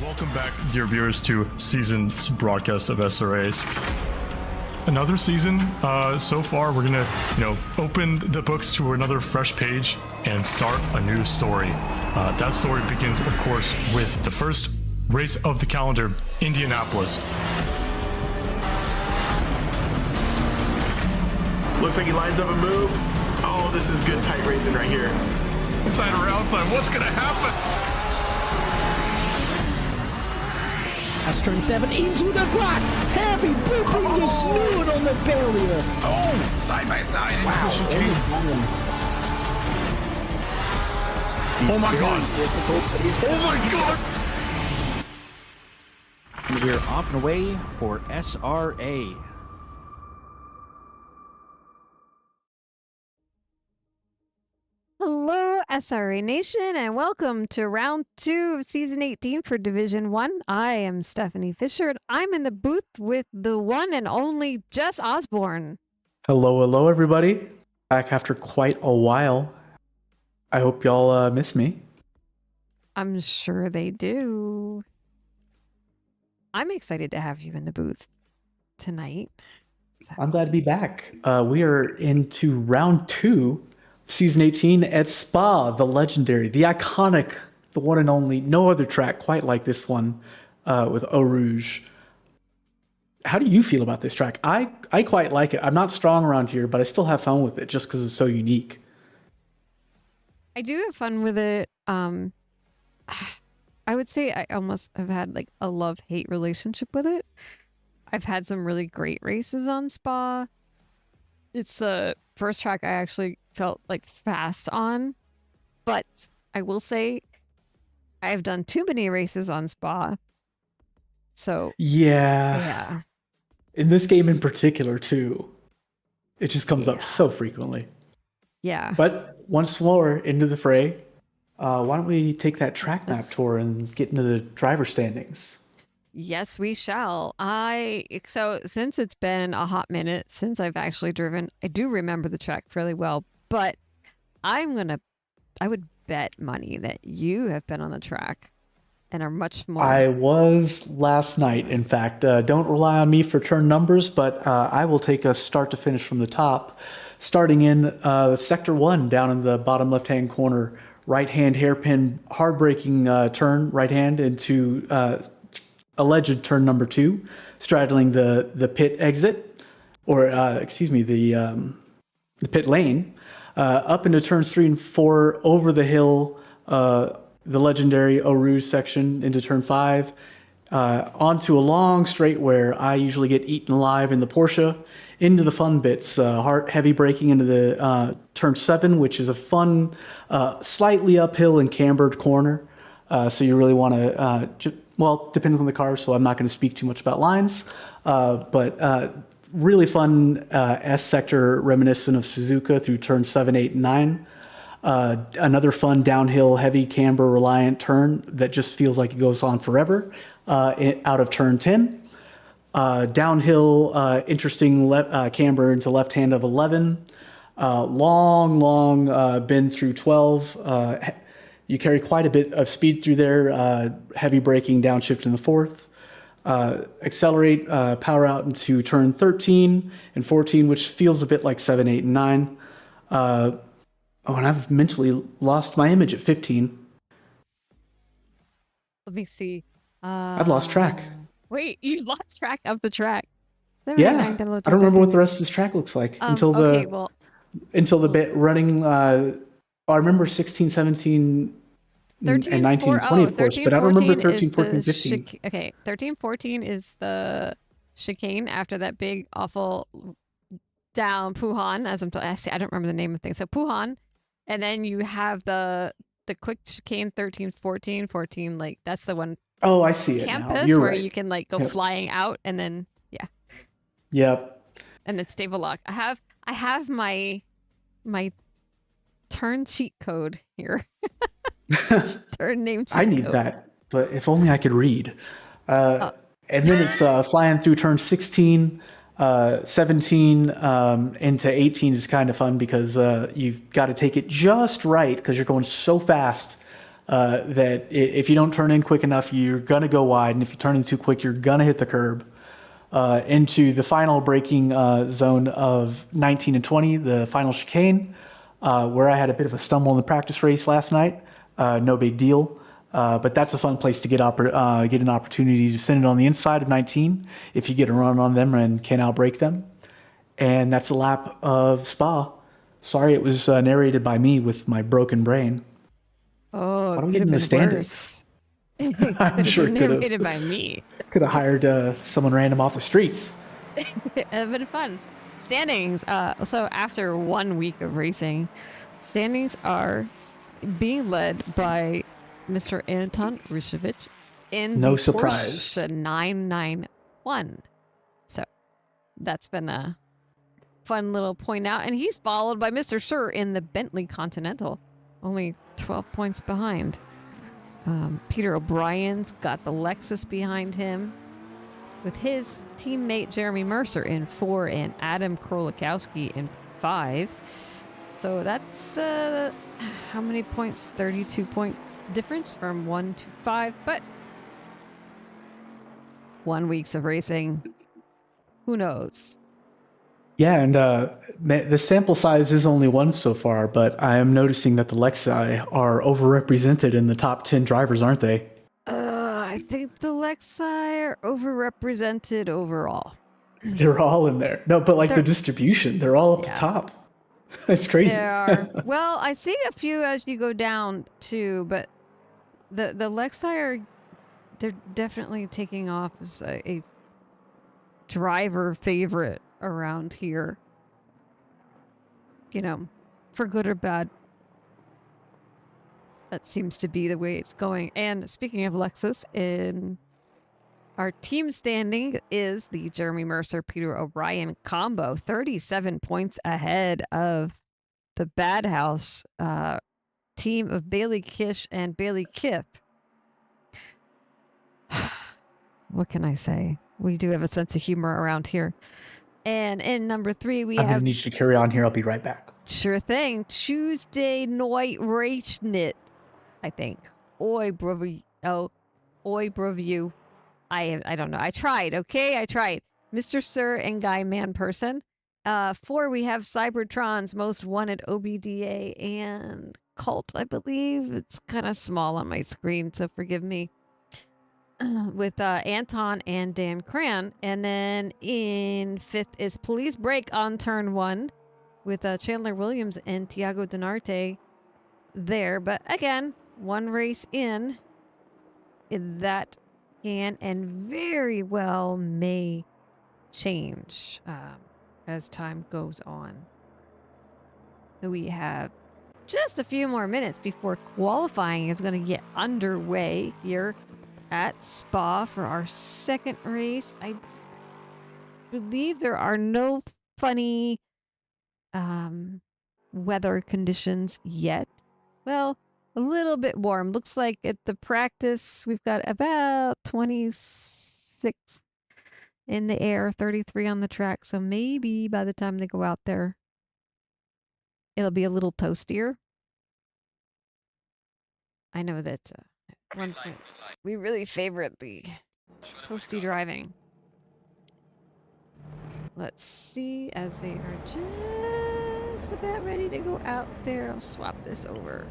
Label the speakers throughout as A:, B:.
A: Welcome back, dear viewers, to season's broadcast of SRAs. Another season. So far, we're gonna, open the books to another fresh page and start a new story. That story begins, of course, with the first race of the calendar, Indianapolis.
B: Looks like he lines up a move. Oh, this is good tight racing right here.
A: Inside or outside, what's gonna happen?
C: As turn 7 into the grass, heavy whipping the snoot on the barrier.
A: Oh, side by side into the chicane. Oh my god. Oh my god.
D: And we're off and away for SRA.
E: Hello, SRA Nation, and welcome to round 2 of season 18 for Division 1. I am Stephanie Fisher, and I'm in the booth with the one and only Jess Osborne.
F: Hello, everybody. Back after quite a while. I hope y'all miss me.
E: I'm sure they do. I'm excited to have you in the booth tonight.
F: I'm glad to be back. We are into round 2. Season 18 at Spa, the legendary, the iconic, the one and only, no other track quite like this one with Eau Rouge. How do you feel about this track? I quite like it. I'm not strong around here, but I still have fun with it just because it's so unique.
E: I do have fun with it. I would say I almost have had like a love-hate relationship with it. I've had some really great races on Spa. It's the first track I actually felt like fast on, but I will say I've done too many races on Spa. So yeah.
F: In this game in particular too, it just comes up so frequently.
E: Yeah.
F: But once more into the fray, why don't we take that track map tour and get into the driver standings?
E: Yes, we shall. So since it's been a hot minute since I've actually driven, I do remember the track fairly well, but I would bet money that you have been on the track and are much more.
F: I was last night, in fact. Don't rely on me for turn numbers, but I will take a start to finish from the top, starting in Sector 1 down in the bottom left-hand corner, right-hand hairpin, hard-braking turn, right hand into alleged turn number 2, straddling the pit exit, or the pit lane, up into turns 3 and 4, over the hill, the legendary Eau Rouge section into turn 5, onto a long straight where I usually get eaten alive in the Porsche, into the fun bits, heavy braking into the turn 7, which is a fun, slightly uphill and cambered corner. So you really want to, well, depends on the car, so I'm not going to speak too much about lines. But really fun S sector reminiscent of Suzuka through turn 7, 8, and 9. Another fun downhill, heavy camber reliant turn that just feels like it goes on forever out of turn 10. Downhill, interesting camber into left hand of 11. Long bend through 12. You carry quite a bit of speed through there, heavy braking, downshift in the 4th. Accelerate, power out into turn 13 and 14, which feels a bit like 7, 8, and 9. And I've mentally lost my image at 15.
E: Let me see.
F: I've lost track.
E: Wait, you lost track of the track.
F: Yeah, I don't remember what the rest of this track looks like until the bit running. I remember 16, 17,
E: 13,
F: and 19, 20, of course,
E: 13,
F: but I don't remember
E: 14
F: 13, 14, 15.
E: Okay, 13, 14 is the chicane after that big, awful down Puhan, actually, I don't remember the name of things. So Puhan, and then you have the quick chicane 13, 14, like that's the one.
F: Oh, I see it
E: campus
F: now. You're
E: where
F: right.
E: You can like go flying out and then, yeah.
F: Yep.
E: And then stable lock. I have my turn cheat code here. Turn name cheat
F: I need
E: code.
F: that, but if only I could read. And then it's flying through turn 16, 17 into 18 is kind of fun because you've got to take it just right because you're going so fast that if you don't turn in quick enough, you're going to go wide. And if you turn in too quick, you're going to hit the curb. Into the final braking zone of 19 and 20, the final chicane, where I had a bit of a stumble in the practice race last night. No big deal. But that's a fun place to get an opportunity to send it on the inside of 19 if you get a run on them and can outbrake them. And that's a lap of Spa. Sorry it was narrated by me with my broken brain.
E: Oh,
F: Why don't
E: it
F: we get
E: could
F: in the
E: have been
F: standings?
E: worse.
F: I'm sure it could
E: Narrated
F: have.
E: by me.
F: Could have hired someone random off the streets.
E: It would have been fun. Standings. So after 1 week of racing, standings are being led by Mr. Anton Rushevich in
F: No
E: the
F: surprise.
E: Porsche 991. So that's been a fun little point out. And he's followed by Mr. Sir in the Bentley Continental, only 12 points behind. Peter O'Brien's got the Lexus behind him with his teammate Jeremy Mercer in 4 and Adam Krolikowski in 5. So that's how many points? 32 point difference from 1 to 5. But 1 week of racing, who knows?
F: Yeah, and the sample size is only 1 so far, but I am noticing that the Lexi are overrepresented in the top 10 drivers, aren't they?
E: I think the Lexi are overrepresented overall.
F: They're all in there. No, but like the
E: They're-
F: distribution, they're all up the top. It's crazy.
E: There are. Well, I see a few as you go down too, but the Lexi are, they're definitely taking off as a driver favorite around here. You know, for good or bad. That seems to be the way it's going. And speaking of Lexus, in our team standing is the Jeremy Mercer, Peter O'Brien combo, 37 points ahead of the Bad House team of Bailey Kish and Bailey Kith. What can I say? We do have a sense of humor around here. And in number 3, we
F: I'm going
E: have...
F: to need you to carry on here. I'll be right back.
E: Sure thing. Tuesday night race knit, I think. Oi, brother. Oh, oi, brother. You. I don't know. I tried. Okay, I tried. Mr. Sir and Guy Man Person. 4, we have Cybertron's Most Wanted OBDA and Cult, I believe. It's kind of small on my screen, so forgive me. With Anton and Dan Cran. And then in 5th is Police Break on turn 1 with Chandler Williams and Tiago Donarte there. But again, 1 race in, that can and very well may change as time goes on. We have just a few more minutes before qualifying is going to get underway here at Spa for our second race. I believe there are no funny weather conditions yet. Well, a little bit warm. Looks like at the practice we've got about 26 in the air, 33 on the track. So maybe by the time they go out there, it'll be a little toastier. I know that at one point we really favored the toasty driving. Let's see as they are just about ready to go out there. I'll swap this over.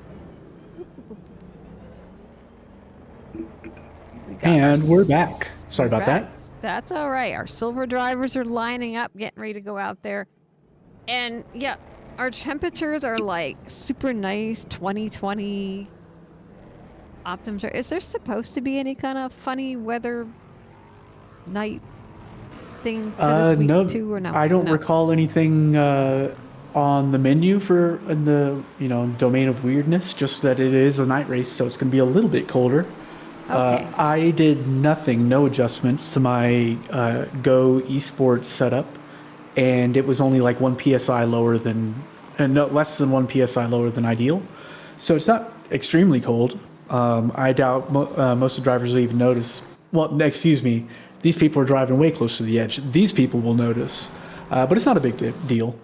F: And we're back. Sorry about that.
E: That's all right. Our silver drivers are lining up, getting ready to go out there. And yeah, our temperatures are like super nice, 2020 Optimum. Is there supposed to be any kind of funny weather night thing for this week
F: no,
E: too, or no?
F: I don't
E: No.
F: recall anything on the menu for in the domain of weirdness. Just that it is a night race, so it's going to be a little bit colder.
E: Okay.
F: I did no adjustments to my Go esports setup, and it was only like 1 psi lower than, less than 1 psi lower than ideal. So it's not extremely cold. I doubt most of the drivers will even notice. Well, excuse me. These people are driving way close to the edge. These people will notice, but it's not a big deal.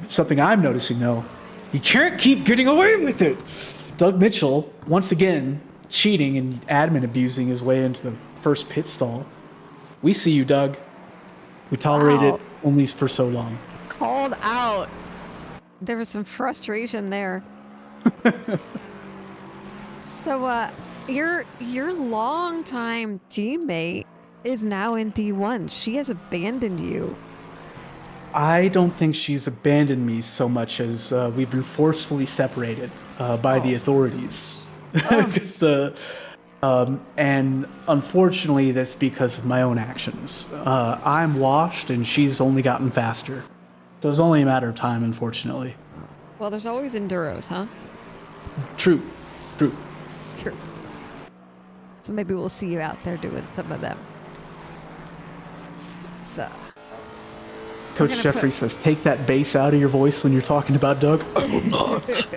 F: Something I'm noticing though, you can't keep getting away with it. Doug Mitchell, once again, cheating and admin abusing his way into the first pit stall. We see you, Doug. We tolerate
E: Wow.
F: it only for so long.
E: Called out. There was some frustration there. So, your longtime teammate is now in D1. She has abandoned you.
F: I don't think she's abandoned me so much as we've been forcefully separated by the authorities. And unfortunately, that's because of my own actions. I'm washed, and she's only gotten faster. So it's only a matter of time, unfortunately.
E: Well, there's always enduros, huh?
F: True.
E: True. So maybe we'll see you out there doing some of them. So,
F: Coach
E: gonna
F: Jeffrey says, take that bass out of your voice when you're talking about Doug. I will not.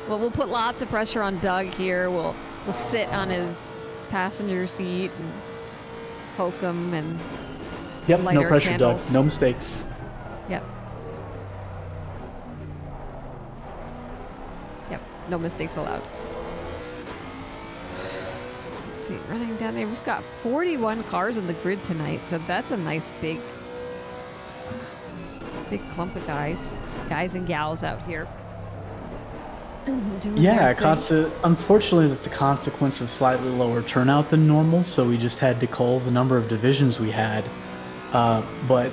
E: Well, we'll put lots of pressure on Doug here. We'll sit on his passenger seat and poke him and
F: Yep,
E: light
F: no
E: our
F: pressure,
E: candles.
F: Doug. No mistakes.
E: Yep. Yep. No mistakes allowed. Let's see, running down here. We've got 41 cars in the grid tonight, so that's a nice big clump of guys and gals out here. Doing
F: Yeah,
E: their thing.
F: unfortunately, that's a consequence of slightly lower turnout than normal, so we just had to cull the number of divisions we had. But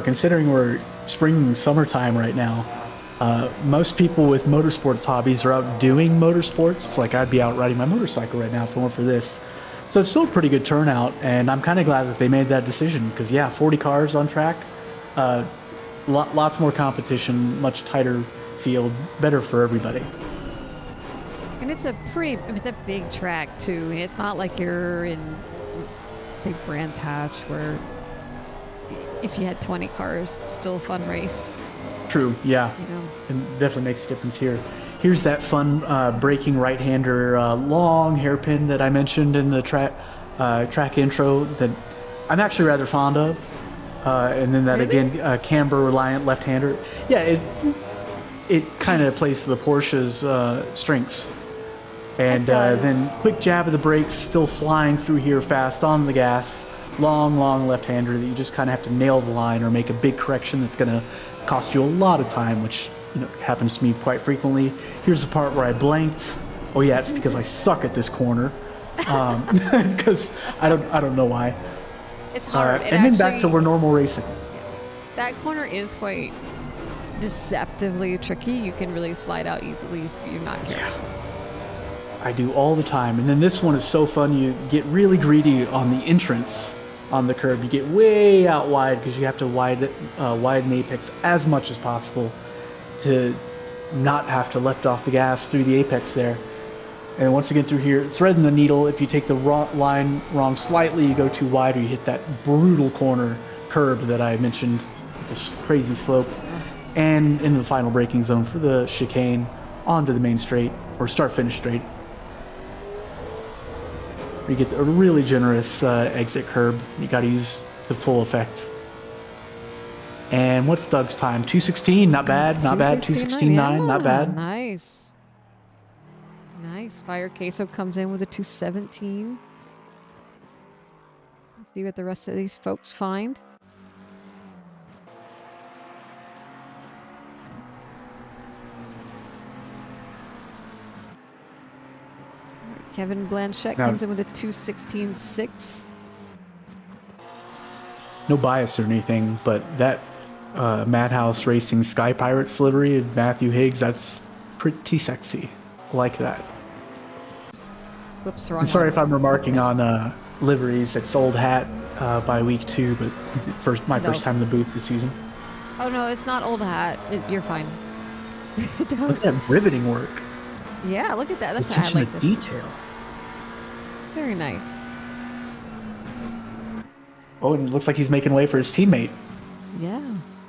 F: considering we're spring summertime right now, most people with motorsports hobbies are out doing motorsports. Like, I'd be out riding my motorcycle right now if it weren't for this. So it's still a pretty good turnout, and I'm kind of glad that they made that decision because, 40 cars on track, lots more competition, much tighter field, better for everybody.
E: And it's a big track too. I mean, it's not like you're in, say, Brands Hatch, where if you had 20 cars, it's still a fun race.
F: True, yeah.
E: You know.
F: It definitely makes a difference here. Here's that fun braking right-hander long hairpin that I mentioned in the track intro that I'm actually rather fond of. And then that
E: Really?
F: again, camber reliant left-hander. Yeah, it kind of plays to the Porsche's strengths. And
E: does.
F: then quick jab of the brakes, still flying through here fast on the gas. Long left-hander that you just kind of have to nail the line or make a big correction that's going to cost you a lot of time, which happens to me quite frequently. Here's the part where I blanked. Oh yeah, it's because I suck at this corner. Because I don't know why.
E: It's hard.
F: And then back to where normal racing.
E: That corner is quite deceptively tricky. You can really slide out easily if you're not careful.
F: I do all the time. And then this one is so fun. You get really greedy on the entrance on the curb. You get way out wide because you have to widen apex as much as possible to not have to lift off the gas through the apex there. And once again through here, threading the needle. If you take the line wrong slightly, you go too wide, or you hit that brutal corner curb that I mentioned with this crazy slope. And into the final braking zone for the chicane onto the main straight, or start-finish straight. You get a really generous exit curb. You got to use the full effect. And what's Doug's time? 2:16, not bad, not bad. 2:16.9, not bad.
E: Nice. Fire Queso comes in with a 2:17. Let's see what the rest of these folks find. Kevin Blanchett
F: Now-
E: comes in with a 2:16.6.
F: No bias or anything, but that Madhouse Racing Sky Pirates livery of Matthew Higgs, that's pretty sexy. I like that.
E: Whoops, wrong
F: I'm sorry
E: one.
F: if I'm remarking on liveries. It's old hat by week 2, but my
E: No.
F: first time in the booth this season.
E: Oh no, it's not old hat. You're fine.
F: Look at that riveting work.
E: Yeah, look at that. That's how I
F: Attention
E: like
F: to
E: this.
F: detail.
E: Very nice.
F: Oh, and it looks like he's making way for his teammate.
E: Yeah,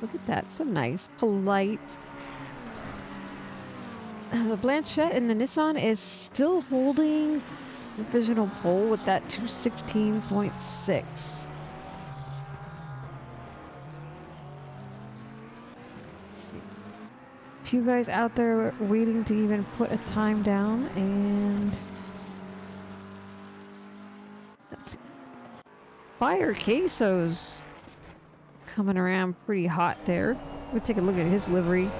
E: look at that. So nice. Polite. The Blanchett in the Nissan is still holding provisional pole with that 2:16.6. Let's see. few guys out there waiting to even put a time down, and let's see. Fire Queso's coming around pretty hot there. We'll take a look at his livery.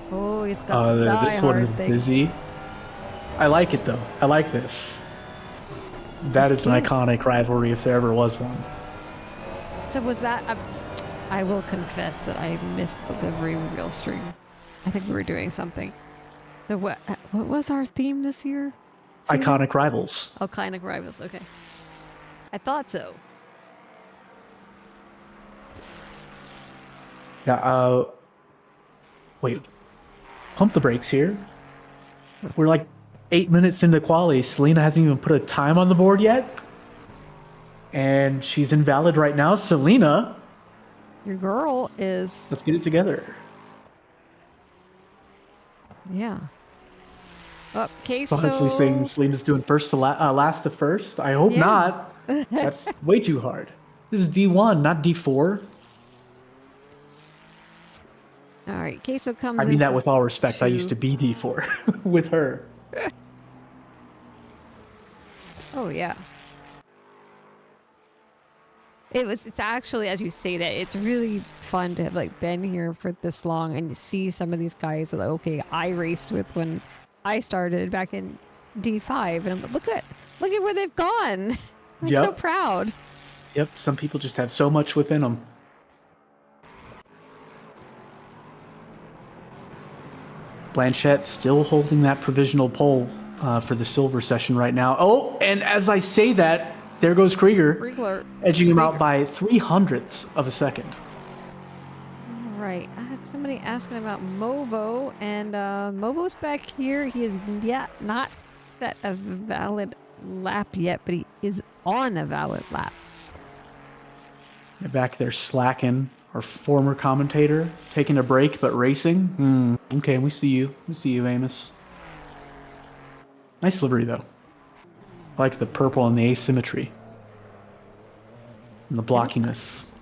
E: Oh, he's got the
F: this one
E: Die
F: is
E: Hard thing.
F: busy. I like it though. I like this. That is an iconic rivalry if there ever was one.
E: So was that a... I will confess that I missed the livery reel stream. I think we were doing something. So what was our theme this year?
F: Iconic rivals.
E: Iconic rivals, okay. I thought so.
F: Yeah, wait. Pump the brakes here. We're like 8 minutes into quali. Selena hasn't even put a time on the board yet. And she's invalid right now. Selena,
E: Your girl is...
F: let's get it together.
E: Yeah. Okay, so...
F: Honestly saying Selena's doing first to last to first. I hope
E: Yeah.
F: not. That's way too hard. This is D1, not D4.
E: All right, Queso comes
F: I
E: in
F: mean that
E: for
F: with all respect. I
E: 2.
F: used to be D4 with her.
E: Oh, yeah. It's actually, as you say that, it's really fun to have like been here for this long and see some of these guys that, okay, I raced with when I started back in D5, and I'm like, look at where they've gone. I'm so
F: Yep.
E: proud.
F: Yep, some people just have so much within them. Blanchette still holding that provisional pole for the silver session right now. Oh, and as I say that, there goes Krieger,
E: Krieger.
F: edging him out by 0.03 of a second.
E: All right, I had somebody asking about Movo, and Movo's back here. He is not set a valid lap yet, but he is on a valid lap.
F: They're back there slacking. Our former commentator taking a break but racing. Okay, we see you. We see you, Amos. Nice livery though. I like the purple and the asymmetry. And the blockiness.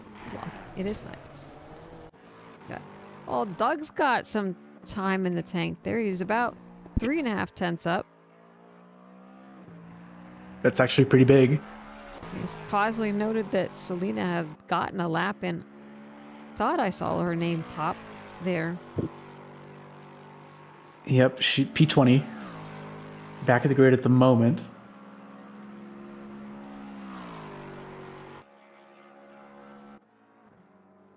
E: It is nice. Got, well, Doug's got some time in the tank there. He's about 3.5 tenths up.
F: That's actually pretty big.
E: He's causally noted that Selena has gotten a lap in. Thought I saw her name pop there.
F: Yep, she P20. Back of the grid at the moment.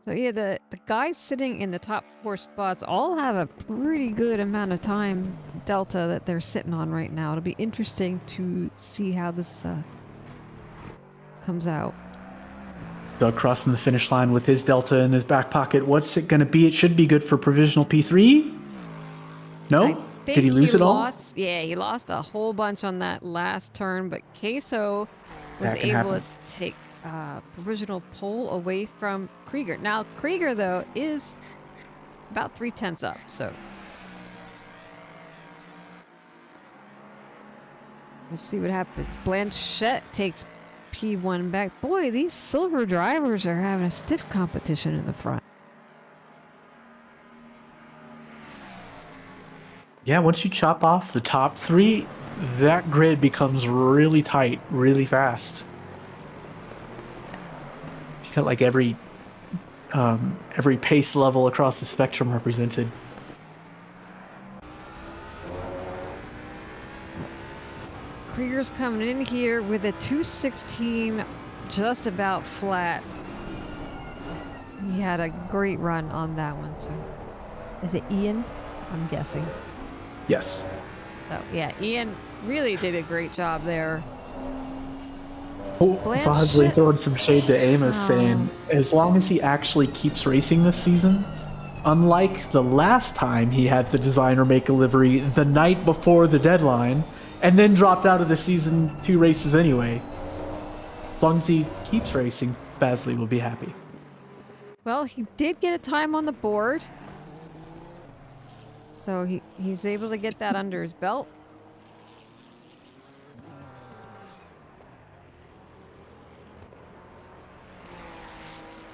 E: So yeah, the guys sitting in the top 4 spots all have a pretty good amount of time delta that they're sitting on right now. It'll be interesting to see how this comes out.
F: Doug crossing the finish line with his delta in his back pocket. What's it going to be? It should be good for provisional P3. No? Did he lose it all?
E: Yeah, he lost a whole bunch on that last turn, but Queso was
F: That can
E: able
F: happen.
E: to take provisional pole away from Krieger. Now, Krieger, though, is about 3 tenths up, so we'll see what happens. Blanchette takes P1 back. Boy, these silver drivers are having a stiff competition in the front.
F: Yeah, once you chop off the top 3, that grid becomes really tight, really fast. You got like every pace level across the spectrum represented.
E: Krieger's coming in here with a 216 just about flat. He had a great run on that one. So, is it Ian? I'm guessing.
F: Yes.
E: So yeah, Ian really did a great job there.
F: Oh, Bosley
E: Blanchette.
F: throwing some shade to Amos,
E: Oh.
F: saying as long as he actually keeps racing this season, unlike the last time he had the designer make a livery the night before the deadline, and then dropped out of the season 2 races anyway. As long as he keeps racing, Bosley will be happy.
E: Well, he did get a time on the board. So he's able to get that under his belt.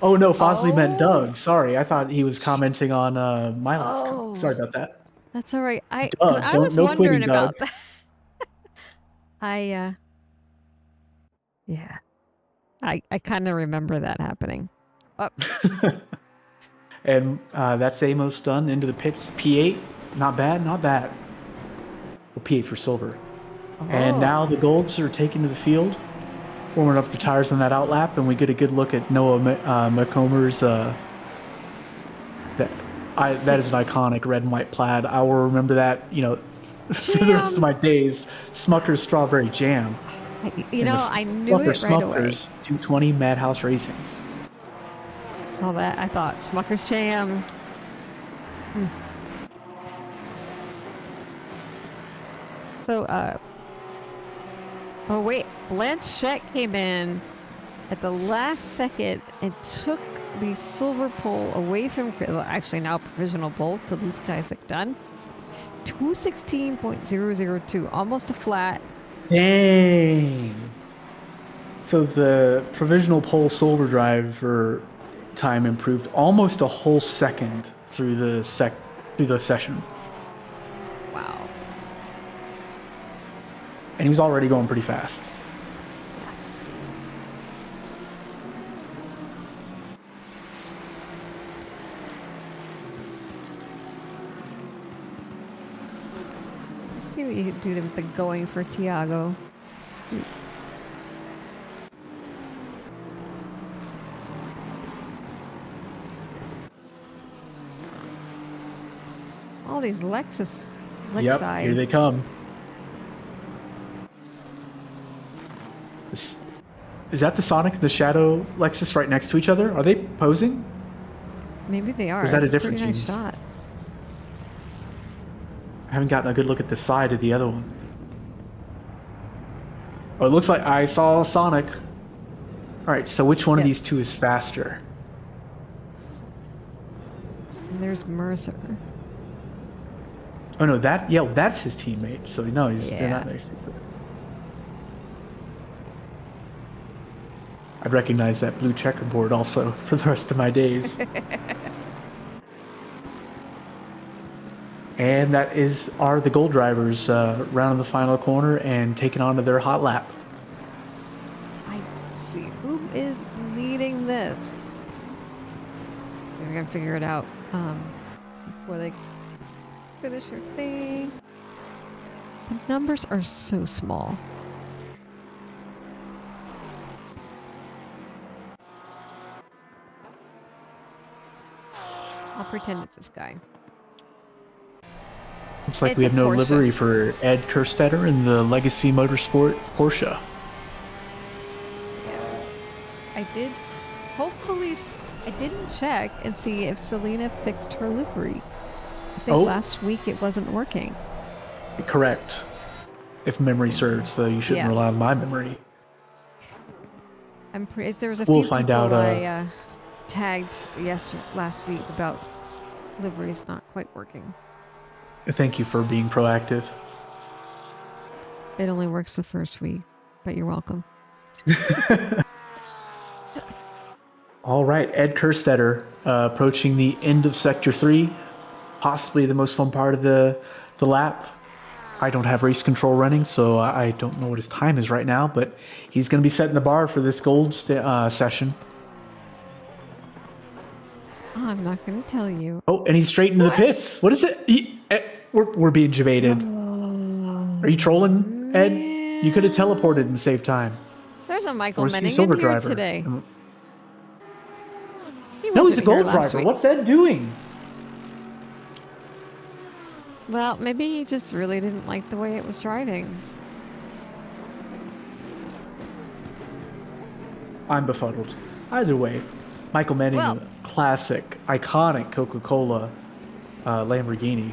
F: Oh no, Fosley meant
E: Oh.
F: Doug. Sorry, I thought he was commenting on my last comment.
E: Oh.
F: Sorry about that.
E: That's all right. I
F: Doug,
E: was
F: no
E: wondering
F: quitting, Doug.
E: about that. Yeah. I kind of remember that happening. Oh,
F: And that's Amos done into the pits. P8, not bad, not bad. Well, P8 for silver. And now the golds are taken to the field, warming up the tires on that outlap, and we get a good look at Noah McComer's. That is an iconic red and white plaid. I will remember that, for the rest of my days. Smucker's Strawberry Jam.
E: I knew it right away.
F: Smucker's 220 Madhouse Racing.
E: Saw that. I thought Smucker's Jam. So, oh wait, Blanchett came in at the last second and took the silver pole away from, well, actually now provisional pole till these guys are done. 216.002, almost a flat.
F: Dang. So the provisional pole silver driver time improved almost a whole second through the session.
E: Wow.
F: And he was already going pretty fast.
E: Yes. Let's see what you could do with the going for Tiago. All these Lexus.
F: Yep, here they come. Is that the Sonic and the Shadow Lexus right next to each other? Are they posing?
E: Maybe they are.
F: Or is that
E: It's
F: a different
E: pretty nice
F: team?
E: shot.
F: I haven't gotten a good look at the side of the other one. Oh, it looks like I saw Sonic. All right, so which one of
E: Yeah.
F: these two is faster?
E: And there's Mercer.
F: Oh no, that's his teammate. So no, they're not
E: Yeah.
F: next to each other. I'd recognize that blue checkerboard also for the rest of my days. And that are the gold drivers rounding the final corner and taking on to their hot lap.
E: Let's see who is leading this. We're gonna figure it out before they finish your thing. The numbers are so small. I'll pretend it's this guy.
F: Looks like
E: It's
F: we
E: a
F: have no
E: Porsche.
F: livery for Ed Kerstetter in the Legacy Motorsport Porsche.
E: I did. Hopefully, I didn't check and see if Selena fixed her livery. I think last week it wasn't working.
F: Correct. If memory serves, though, you shouldn't
E: Yeah.
F: rely on my memory.
E: I'm pretty. There was a
F: We'll
E: few
F: find
E: people
F: out,
E: I tagged last week about liveries not quite working.
F: Thank you for being proactive.
E: It only works the first week, but you're welcome.
F: All right, Ed Kerstetter approaching the end of Sector 3, possibly the most fun part of the lap. I don't have race control running, so I don't know what his time is right now, but he's going to be setting the bar for this gold session.
E: Oh, I'm not going to tell you.
F: Oh, and he's straight into the pits. What is it? We're being debated. Are you trolling, Ed? You could have teleported and saved time.
E: There's a Michael
F: Or is he a
E: Menning
F: silver
E: in here
F: driver?
E: today. He
F: No, he's a
E: wasn't here
F: gold
E: last
F: driver.
E: week.
F: What's Ed doing?
E: Well, maybe he just really didn't like the way it was driving.
F: I'm befuddled. Either way, Michael Manning,
E: Well-
F: a classic, iconic Coca-Cola Lamborghini.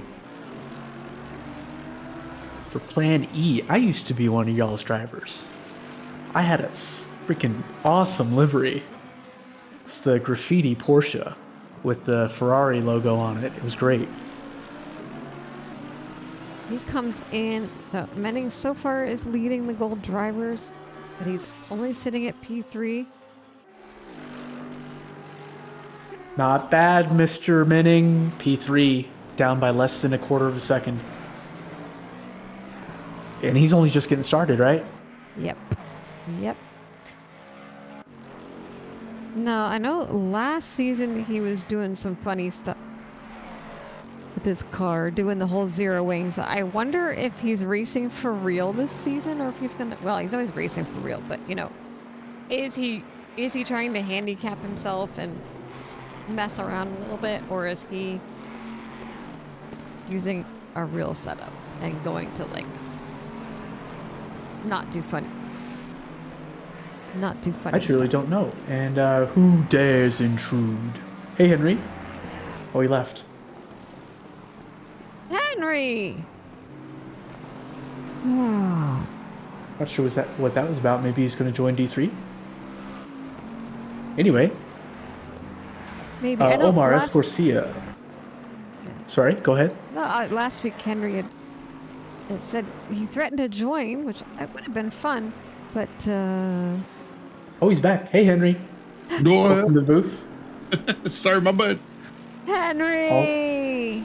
F: For Plan E, I used to be one of y'all's drivers. I had a freaking awesome livery. It's the graffiti Porsche with the Ferrari logo on it. It was great.
E: He comes in. So Menning so far is leading the gold drivers, but he's only sitting at P3.
F: Not bad, Mr. Minning. P3, down by less than a quarter of a second. And he's only just getting started, right?
E: Yep. Yep. No, I know last season he was doing some funny stuff with his car, doing the whole zero wings. I wonder if he's racing for real this season or if he's gonna, well, he's always racing for real, but you know, is he trying to handicap himself and mess around a little bit, or is he using a real setup and going to like not do funny
F: I truly don't know. And who dares intrude? Hey, Henry. Oh, he left.
E: Henry!
F: Not sure what that was about. Maybe he's going to join D3. Anyway,
E: Maybe. I know
F: Omar
E: last,
F: Escorcia. Sorry, go ahead.
E: no, last week Henry had said he threatened to join, which would have been fun, but
F: Oh, he's back. Hey, Henry. Welcome to the booth.
G: Sorry, my bad.
E: Henry!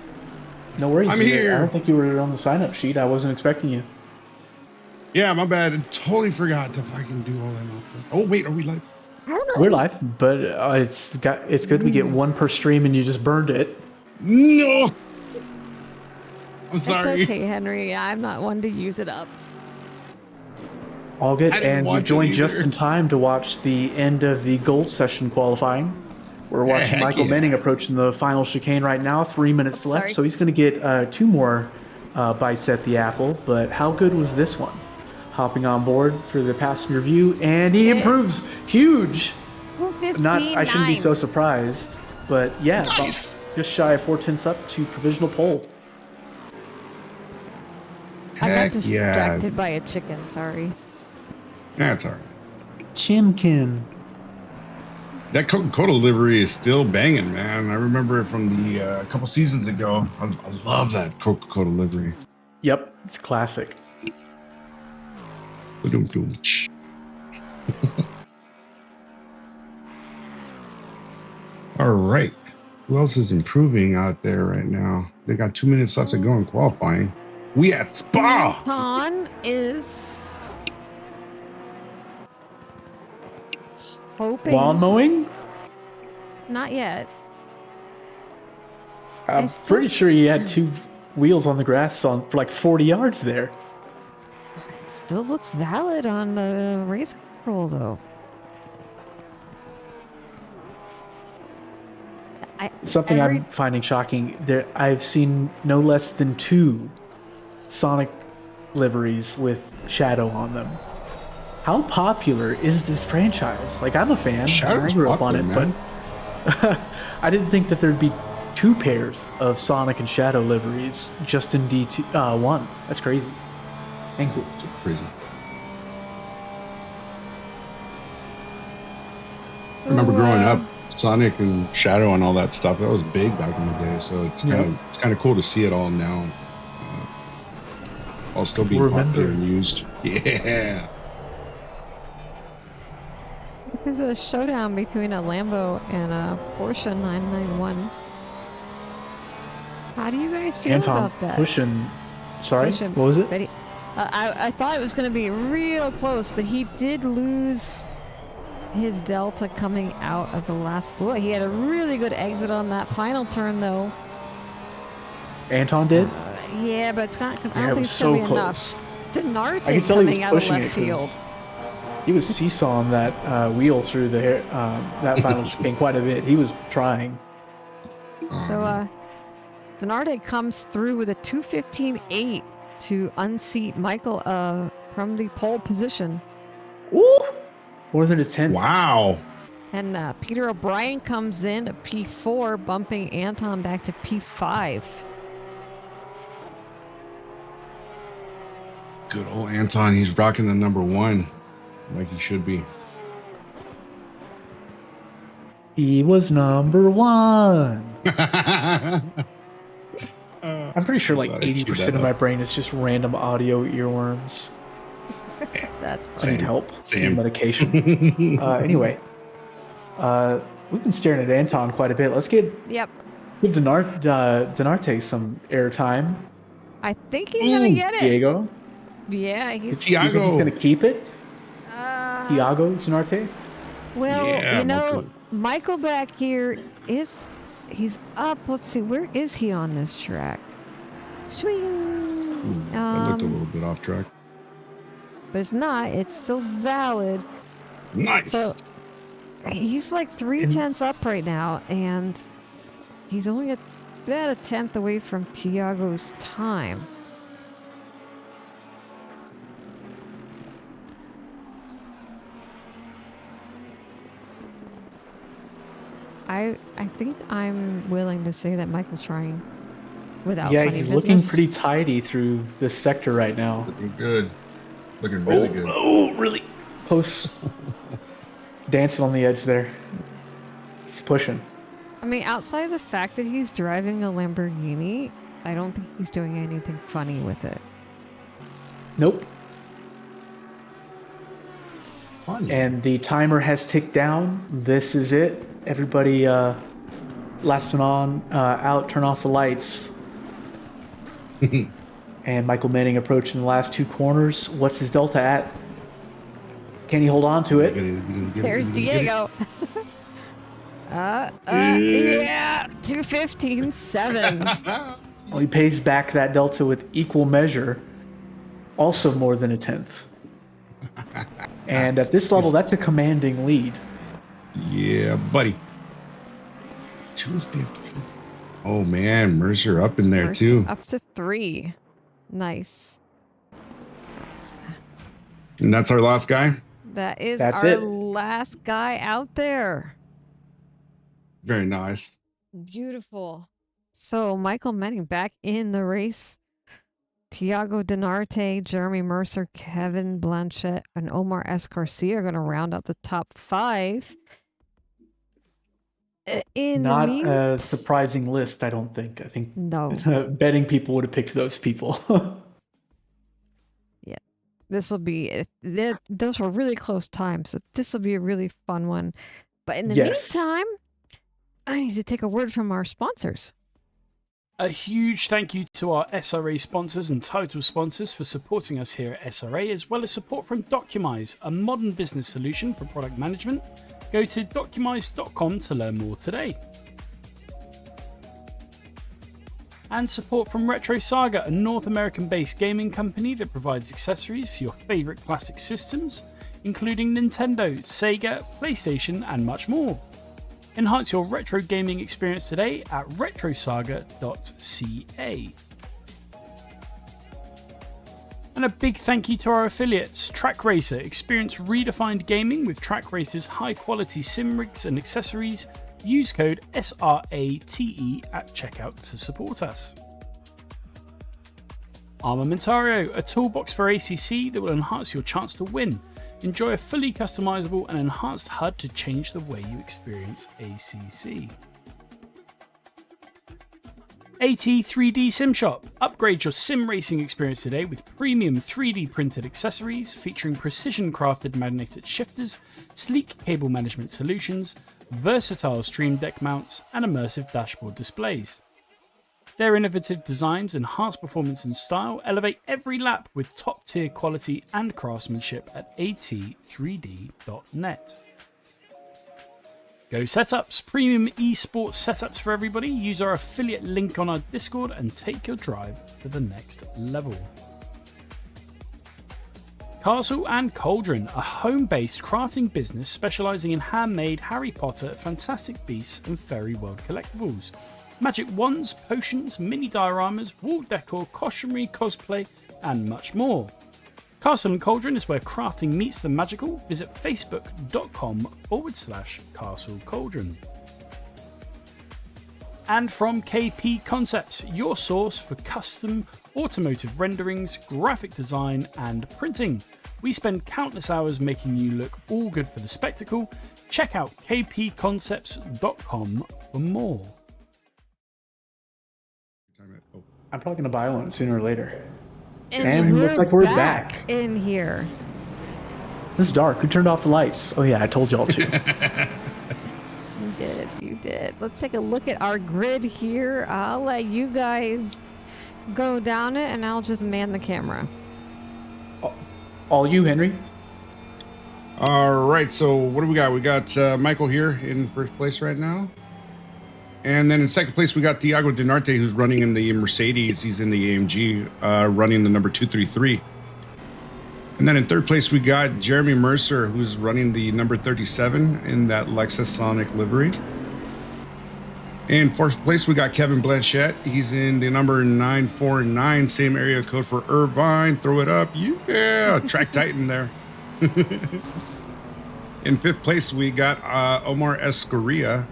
F: No worries.
G: I'm here.
F: I don't think you were on the sign-up sheet. I wasn't expecting you.
G: Yeah, my bad. I totally forgot to fucking do all that. Oh wait, are we live?
F: We're live, but it's good. We get one per stream, and you just burned it.
G: No. I'm sorry.
E: It's okay, Henry. I'm not one to use it up.
F: All good.
G: I didn't
F: And you
G: want to
F: joined
G: either.
F: just in time to watch the end of the gold session qualifying. We're watching
G: Heck
F: Michael
G: yeah.
F: Manning approaching the final chicane right now. 3 minutes left,
E: Sorry.
F: so he's going to get 2 more bites at the apple. But how good was this one? Hopping on board for the passenger view, and he improves huge.
E: 15,
F: I shouldn't be so surprised, but yeah,
G: Nice.
F: just shy of 4/10 up to provisional pole.
E: I got
G: Heck
E: distracted
G: yeah.
E: by a chicken, sorry.
G: That's all right.
F: Chimkin.
G: That Coca-Cola livery is still banging, man. I remember it from the couple seasons ago. I love that Coca-Cola livery.
F: Yep, it's classic.
G: Ba-dum-dum. All right. Who else is improving out there right now? They got 2 minutes left to go in qualifying. We at Spa.
E: Anton is hoping.
F: Lawn mowing?
E: Not yet.
F: I'm
E: still-
F: pretty sure he had 2 wheels on the grass for like 40 yards there.
E: It still looks valid on the race control, though.
F: Something I'm finding shocking. I've seen no less than 2 Sonic liveries with Shadow on them. How popular is this franchise? Like, I'm a fan.
G: Shadow's
F: I grew up on
G: popular,
F: it,
G: man.
F: but I didn't think that there'd be 2 pairs of Sonic and Shadow liveries just in D1. That's crazy. And cool.
G: It's crazy. I remember growing up, Sonic and Shadow and all that stuff. That was big back in the day. So it's kind of cool to see it all now. All still being popular and used. Yeah.
E: There's a showdown between a Lambo and a Porsche 991. How do you guys feel
F: Anton
E: about that?
F: pushing. Sorry,
E: Pushing
F: what was it?
E: Betty. I thought it was going to be real close, but he did lose his delta coming out of the last boy. He had a really good exit on that final turn, though.
F: Anton did?
E: Yeah, but it's not. I don't
F: Yeah, it
E: think
F: was
E: it's going
F: so
E: to be
F: close.
E: enough.
F: I can
E: Denarte
F: tell he was
E: coming out of
F: pushing
E: left
F: it
E: field.
F: 'cause he was seesawing that wheel through that final chicane quite a bit. He was trying.
E: So Denarte comes through with a 2:15.8 to unseat Michael from the pole position.
F: Ooh! More than a 10th.
G: Wow.
E: And Peter O'Brien comes in at P4, bumping Anton back to P5.
G: Good old Anton. He's rocking the number 1 like he should be.
F: He was number 1. I'm pretty sure like
G: Glad I queued
F: 80%
G: that
F: of my
G: up.
F: brain is just random audio earworms.
E: That's
F: I need
G: Same.
F: help.
G: Same.
F: Medication. Anyway, We've been staring at Anton quite a bit. Let's give Denarte some airtime.
E: I think he's gonna get it.
F: Diego.
E: Yeah, he's
G: Tiago.
F: He's going to keep it. Tiago Denarte.
E: Well,
G: Yeah,
E: you know,
G: Michael.
E: Michael back here he's up. Let's see, where is he on this track? Swing.
G: That looked a little bit off track.
E: But it's not. It's still valid.
G: Nice.
E: So he's like 3/10 up right now, and he's only about a tenth away from Tiago's time. I think I'm willing to say that Michael's trying without
F: Yeah,
E: funny
F: he's
E: business.
F: looking pretty tidy through this sector right now.
G: Looking good. Looking really good.
F: Oh, really close. Dancing on the edge there. He's pushing.
E: I mean, outside of the fact that he's driving a Lamborghini, I don't think he's doing anything funny with it.
F: Nope.
G: Fun.
F: And the timer has ticked down. This is it. Everybody, last one on, out, turn off the lights. And Michael Manning approaching the last two corners. What's his delta at? Can he hold on to it?
E: There's Diego. Yeah, 2:15.7.
F: Well, he pays back that delta with equal measure, also more than a tenth. And at this level, that's a commanding lead.
G: Yeah, buddy. 250. Oh man, Mercer up in there too.
E: Up to 3. Nice.
G: And that's our last guy.
E: That's
F: That's
E: our
F: it.
E: last guy out there.
G: Very nice.
E: Beautiful. So Michael Manning back in the race. Tiago Denarte, Jeremy Mercer, Kevin Blanchett, and Omar S. Garcia are going to round out the top 5.
F: Not a surprising list, I don't think. I think
E: No.
F: betting people would have picked those people.
E: Yeah. This will be, those were really close times. So this will be a really fun one. But in the
F: Yes.
E: meantime, I need to take a word from our sponsors.
H: A huge thank you to our SRA sponsors and title sponsors for supporting us here at SRA, as well as support from Documise, a modern business solution for product management. Go to documise.com to learn more today. And support from Retro Saga, a North American-based gaming company that provides accessories for your favorite classic systems, including Nintendo, Sega, PlayStation, and much more. Enhance your retro gaming experience today at retrosaga.ca. And a big thank you to our affiliates, Track Racer. Experience redefined gaming with Track Racer's high-quality sim rigs and accessories. Use code SRATE at checkout to support us. Armamentario, a toolbox for ACC that will enhance your chance to win. Enjoy a fully customizable and enhanced HUD to change the way you experience ACC. AT 3D Sim Shop. Upgrade your sim racing experience today with premium 3D printed accessories featuring precision crafted magnetic shifters, sleek cable management solutions, versatile stream deck mounts, and immersive dashboard displays. Their innovative designs enhance performance and style, elevate every lap with top-tier quality and craftsmanship at at3d.net. Go Setups, premium esports setups for everybody. Use our affiliate link on our Discord and take your drive to the next level. Castle and Cauldron, a home-based crafting business specializing in handmade Harry Potter, Fantastic Beasts, and Fairy World collectibles. Magic wands, potions, mini dioramas, wall decor, costumery, cosplay, and much more. Castle and Cauldron is where crafting meets the magical. Visit facebook.com/Castle Cauldron. And from KP Concepts, your source for custom automotive renderings, graphic design, and printing. We spend countless hours making you look all good for the spectacle. Check out kpconcepts.com for more.
F: I'm probably going to buy one sooner or later.
E: And
F: looks like we're back.
E: in here.
F: This is dark. Who turned off the lights? Oh, yeah, I told y'all to.
E: did. You did. Let's take a look at our grid here. I'll let you guys go down it, and I'll just man the camera.
F: All you, Henry.
G: All right, so what do we got? We got Michael here in first place right now. And then in second place, we got Thiago Dinarte, who's running in the Mercedes. He's in the AMG, running the number 233. And then in third place, we got Jeremy Mercer, who's running the number 37 in that Lexus Sonic livery. In fourth place, we got Kevin Blanchette. He's in the number 949, same area code for Irvine. Throw it up. Yeah, Track Titan there. In fifth place, we got Omar Escorcia,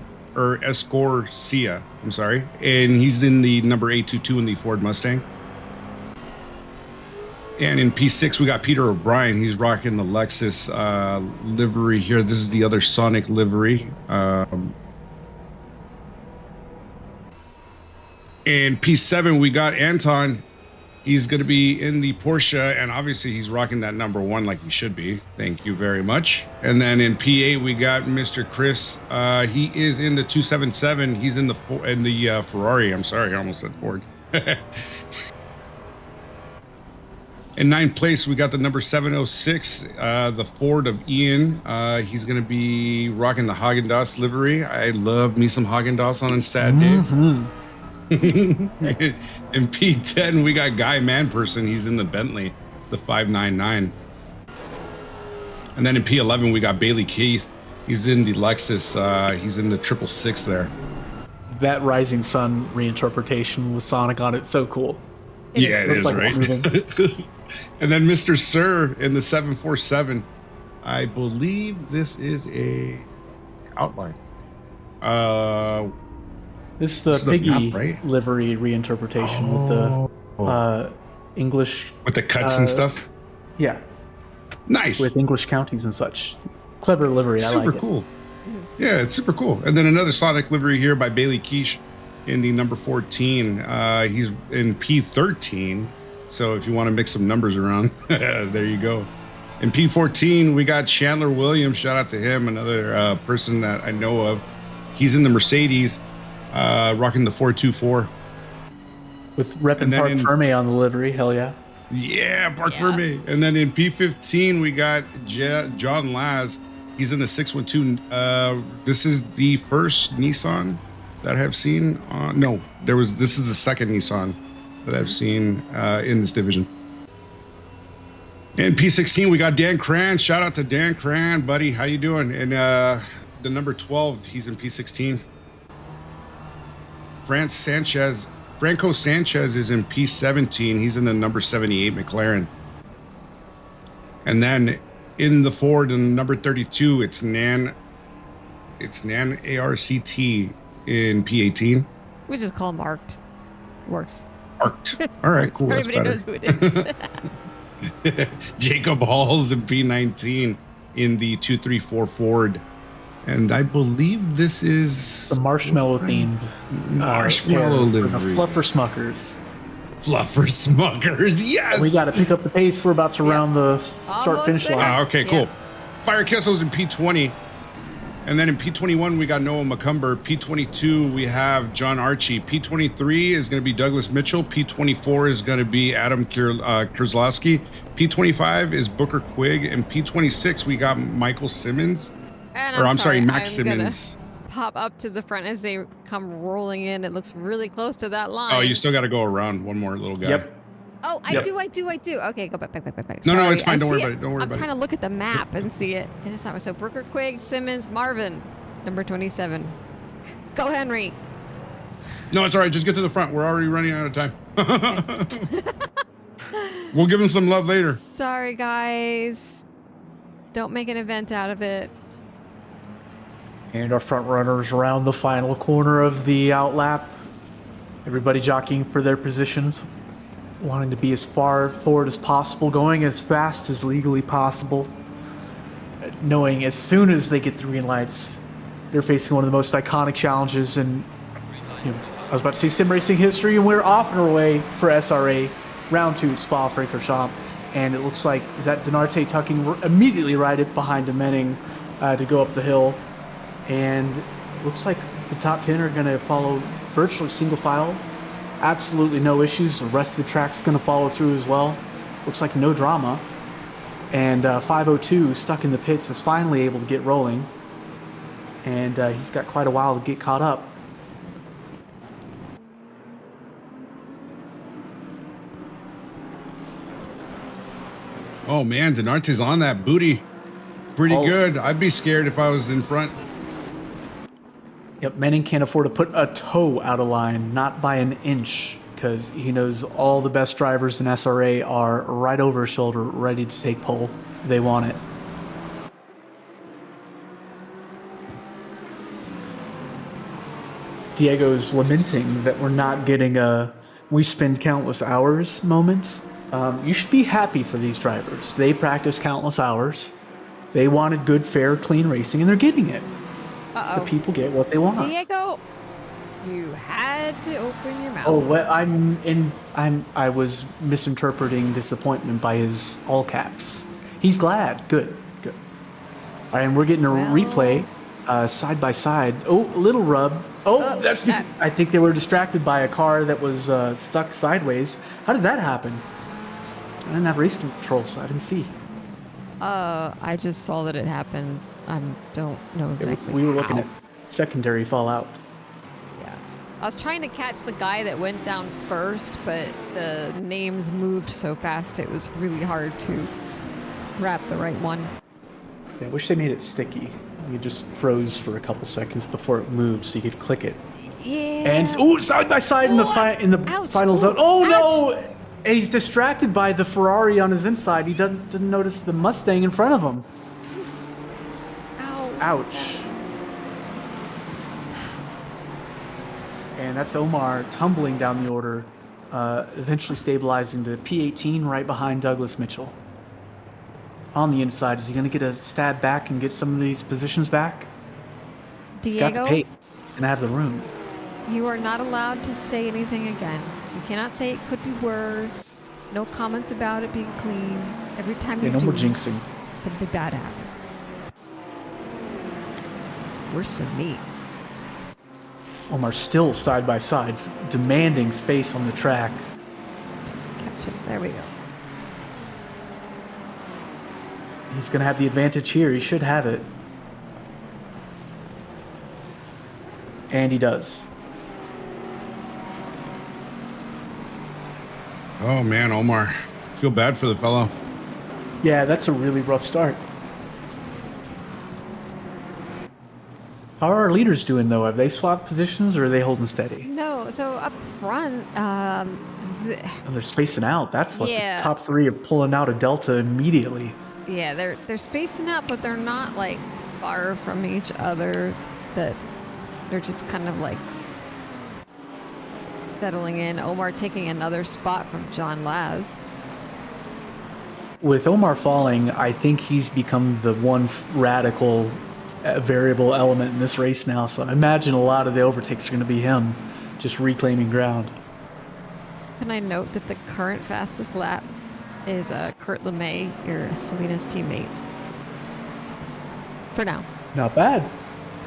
G: I'm sorry. And he's in the number 822 in the Ford Mustang. And in P6, we got Peter O'Brien. He's rocking the Lexus livery here. This is the other Sonic livery. In P7, we got Anton. He's going to be in the Porsche, and obviously he's rocking that number 1 like he should be. Thank you very much. And then in P8, we got Mr. Chris. He is in the 277. He's in the Ferrari. I'm sorry, I almost said Ford. In ninth place, we got the number 706, the Ford of Ian. He's going to be rocking the Haagen-Dazs livery. I love me some Haagen-Dazs on a sad day. In P10, we got Guy Manperson. He's in the Bentley, the 599. And then in P11, we got Bailey Keith. He's in the Lexus. He's in the 666 there.
F: That Rising Sun reinterpretation with Sonic on it's so cool.
G: It is like right? And then Mr. Sir in the 747. I believe this is a outline.
F: This is the Piggy right? livery reinterpretation with the English
G: with the cuts and stuff.
F: Yeah,
G: nice
F: with English counties and such. Clever livery.
G: Super
F: I like
G: cool.
F: It.
G: Yeah, it's super cool. And then another Sonic livery here by Bailey Quiche in the number 14. He's in P13. So if you want to mix some numbers around, there you go. In P14, we got Chandler Williams. Shout out to him, another person that I know of. He's in the Mercedes, rocking the 424.
F: With repping Park Ferme on the livery, hell yeah.
G: Yeah, Park Ferme. And then in P15, we got John Laz. He's in the 612. This is the first Nissan that I have seen. This is the second Nissan that I've seen in this division. In P16, we got Dan Cran. Shout out to Dan Cran, buddy. How you doing? And the number 12, he's in P16. Franco Sanchez is in P17. He's in the number 78 McLaren. And then in the Ford, in the number 32, it's Nan ARCT in P18.
E: We just call him Arced. Works.
G: Arced. All right, cool.
E: Everybody knows who it is.
G: Jacob Hall's in P19 in the 234 Ford. And I believe this is
F: the marshmallow themed
G: marshmallow livery.
F: The Fluffer Smuckers.
G: Fluffer Smuckers, yes.
F: We got to pick up the pace. We're about to round the start finish line.
G: Okay, cool. Fire Kessel's in P20. And then in P21, we got Noah McCumber. P22, we have John Archie. P23 is going to be Douglas Mitchell. P24 is going to be Adam Kerzlowski. P25 is Booker Quigg. And P26, we got Michael Simmons.
E: And
G: Max Simmons.
E: Pop up to the front as they come rolling in. It looks really close to that line.
G: Oh, you still got to go around one more little guy.
F: Yep.
E: Oh, I do. Okay, go back.
G: No, it's fine. Don't worry about it.
E: I'm trying to look at the map and see it. And it's not so. Brooker Quigg, Simmons, Marvin, number 27. Go, Henry.
G: No, it's all right. Just get to the front. We're already running out of time. We'll give him some love later.
E: Sorry, guys. Don't make an event out of it.
F: And our front runners around the final corner of the outlap. Everybody jockeying for their positions, wanting to be as far forward as possible, going as fast as legally possible, knowing as soon as they get the green lights, they're facing one of the most iconic challenges in, I was about to say sim racing history, and we're off and our way for SRA round 2 Spa-Francorchamps. And it looks like is that Dinarte tucking immediately right behind Demenning to go up the hill. And Looks like the top 10 are going to follow virtually single file. Absolutely no issues. The rest of the track's going to follow through as well. Looks like no drama. And 502, stuck in the pits, is finally able to get rolling. And he's got quite a while to get caught up.
G: Oh man, Denarte's on that booty. Pretty good. I'd be scared if I was in front.
F: Yep, Manning can't afford to put a toe out of line, not by an inch, because he knows all the best drivers in SRA are right over his shoulder, ready to take pole. They want it. Diego's lamenting that we're not getting a "we spend countless hours" moment. You should be happy for these drivers. They practice countless hours. They wanted good, fair, clean racing, and they're getting it.
E: Uh-oh.
F: The people get what they want.
E: Diego, you had to open your mouth.
F: Oh, well, I was misinterpreting disappointment by his all caps. He's glad. Good. All right, and we're getting a replay side by side. Oh, little rub. Oh, that's because I think they were distracted by a car that was stuck sideways. How did that happen? I didn't have race control, so I didn't see.
E: I just saw that it happened. I don't know exactly.
F: We were looking at secondary fallout.
E: Yeah. I was trying to catch the guy that went down first, but the names moved so fast it was really hard to grab the right one.
F: Yeah, I wish they made it sticky. You just froze for a couple seconds before it moved, so you could click it.
E: Yeah.
F: And side by side in the final zone. Oh no! And he's distracted by the Ferrari on his inside. He didn't notice the Mustang in front of him.
E: Ow.
F: Ouch. And that's Omar tumbling down the order, eventually stabilizing to P18 right behind Douglas Mitchell. On the inside, is he going to get a stab back and get some of these positions back? He's got the pace. He's going to have the room.
E: You are not allowed to say anything again. You cannot say it could be worse. No comments about it being clean. Every time you
F: no
E: do,
F: more jinxing.
E: Something bad happens. It's worse than me.
F: Omar still side by side, demanding space on the track.
E: Catch him. There we go.
F: He's going to have the advantage here. He should have it. And he does.
G: Oh man, Omar. Feel bad for the fellow.
F: Yeah, that's a really rough start. How are our leaders doing though? Have they swapped positions or are they holding steady?
E: No, so up front,
F: Oh, they're spacing out. That's what the top three are pulling out a delta immediately.
E: yeah, they're spacing out, but they're not like far from each other. That they're just kind of like settling in. Omar taking another spot from John Laz.
F: With Omar falling, I think he's become the one radical variable element in this race now. So I imagine a lot of the overtakes are going to be him just reclaiming ground.
E: Can I note that the current fastest lap is Kurt LeMay, your Selena's teammate. For now.
F: Not bad.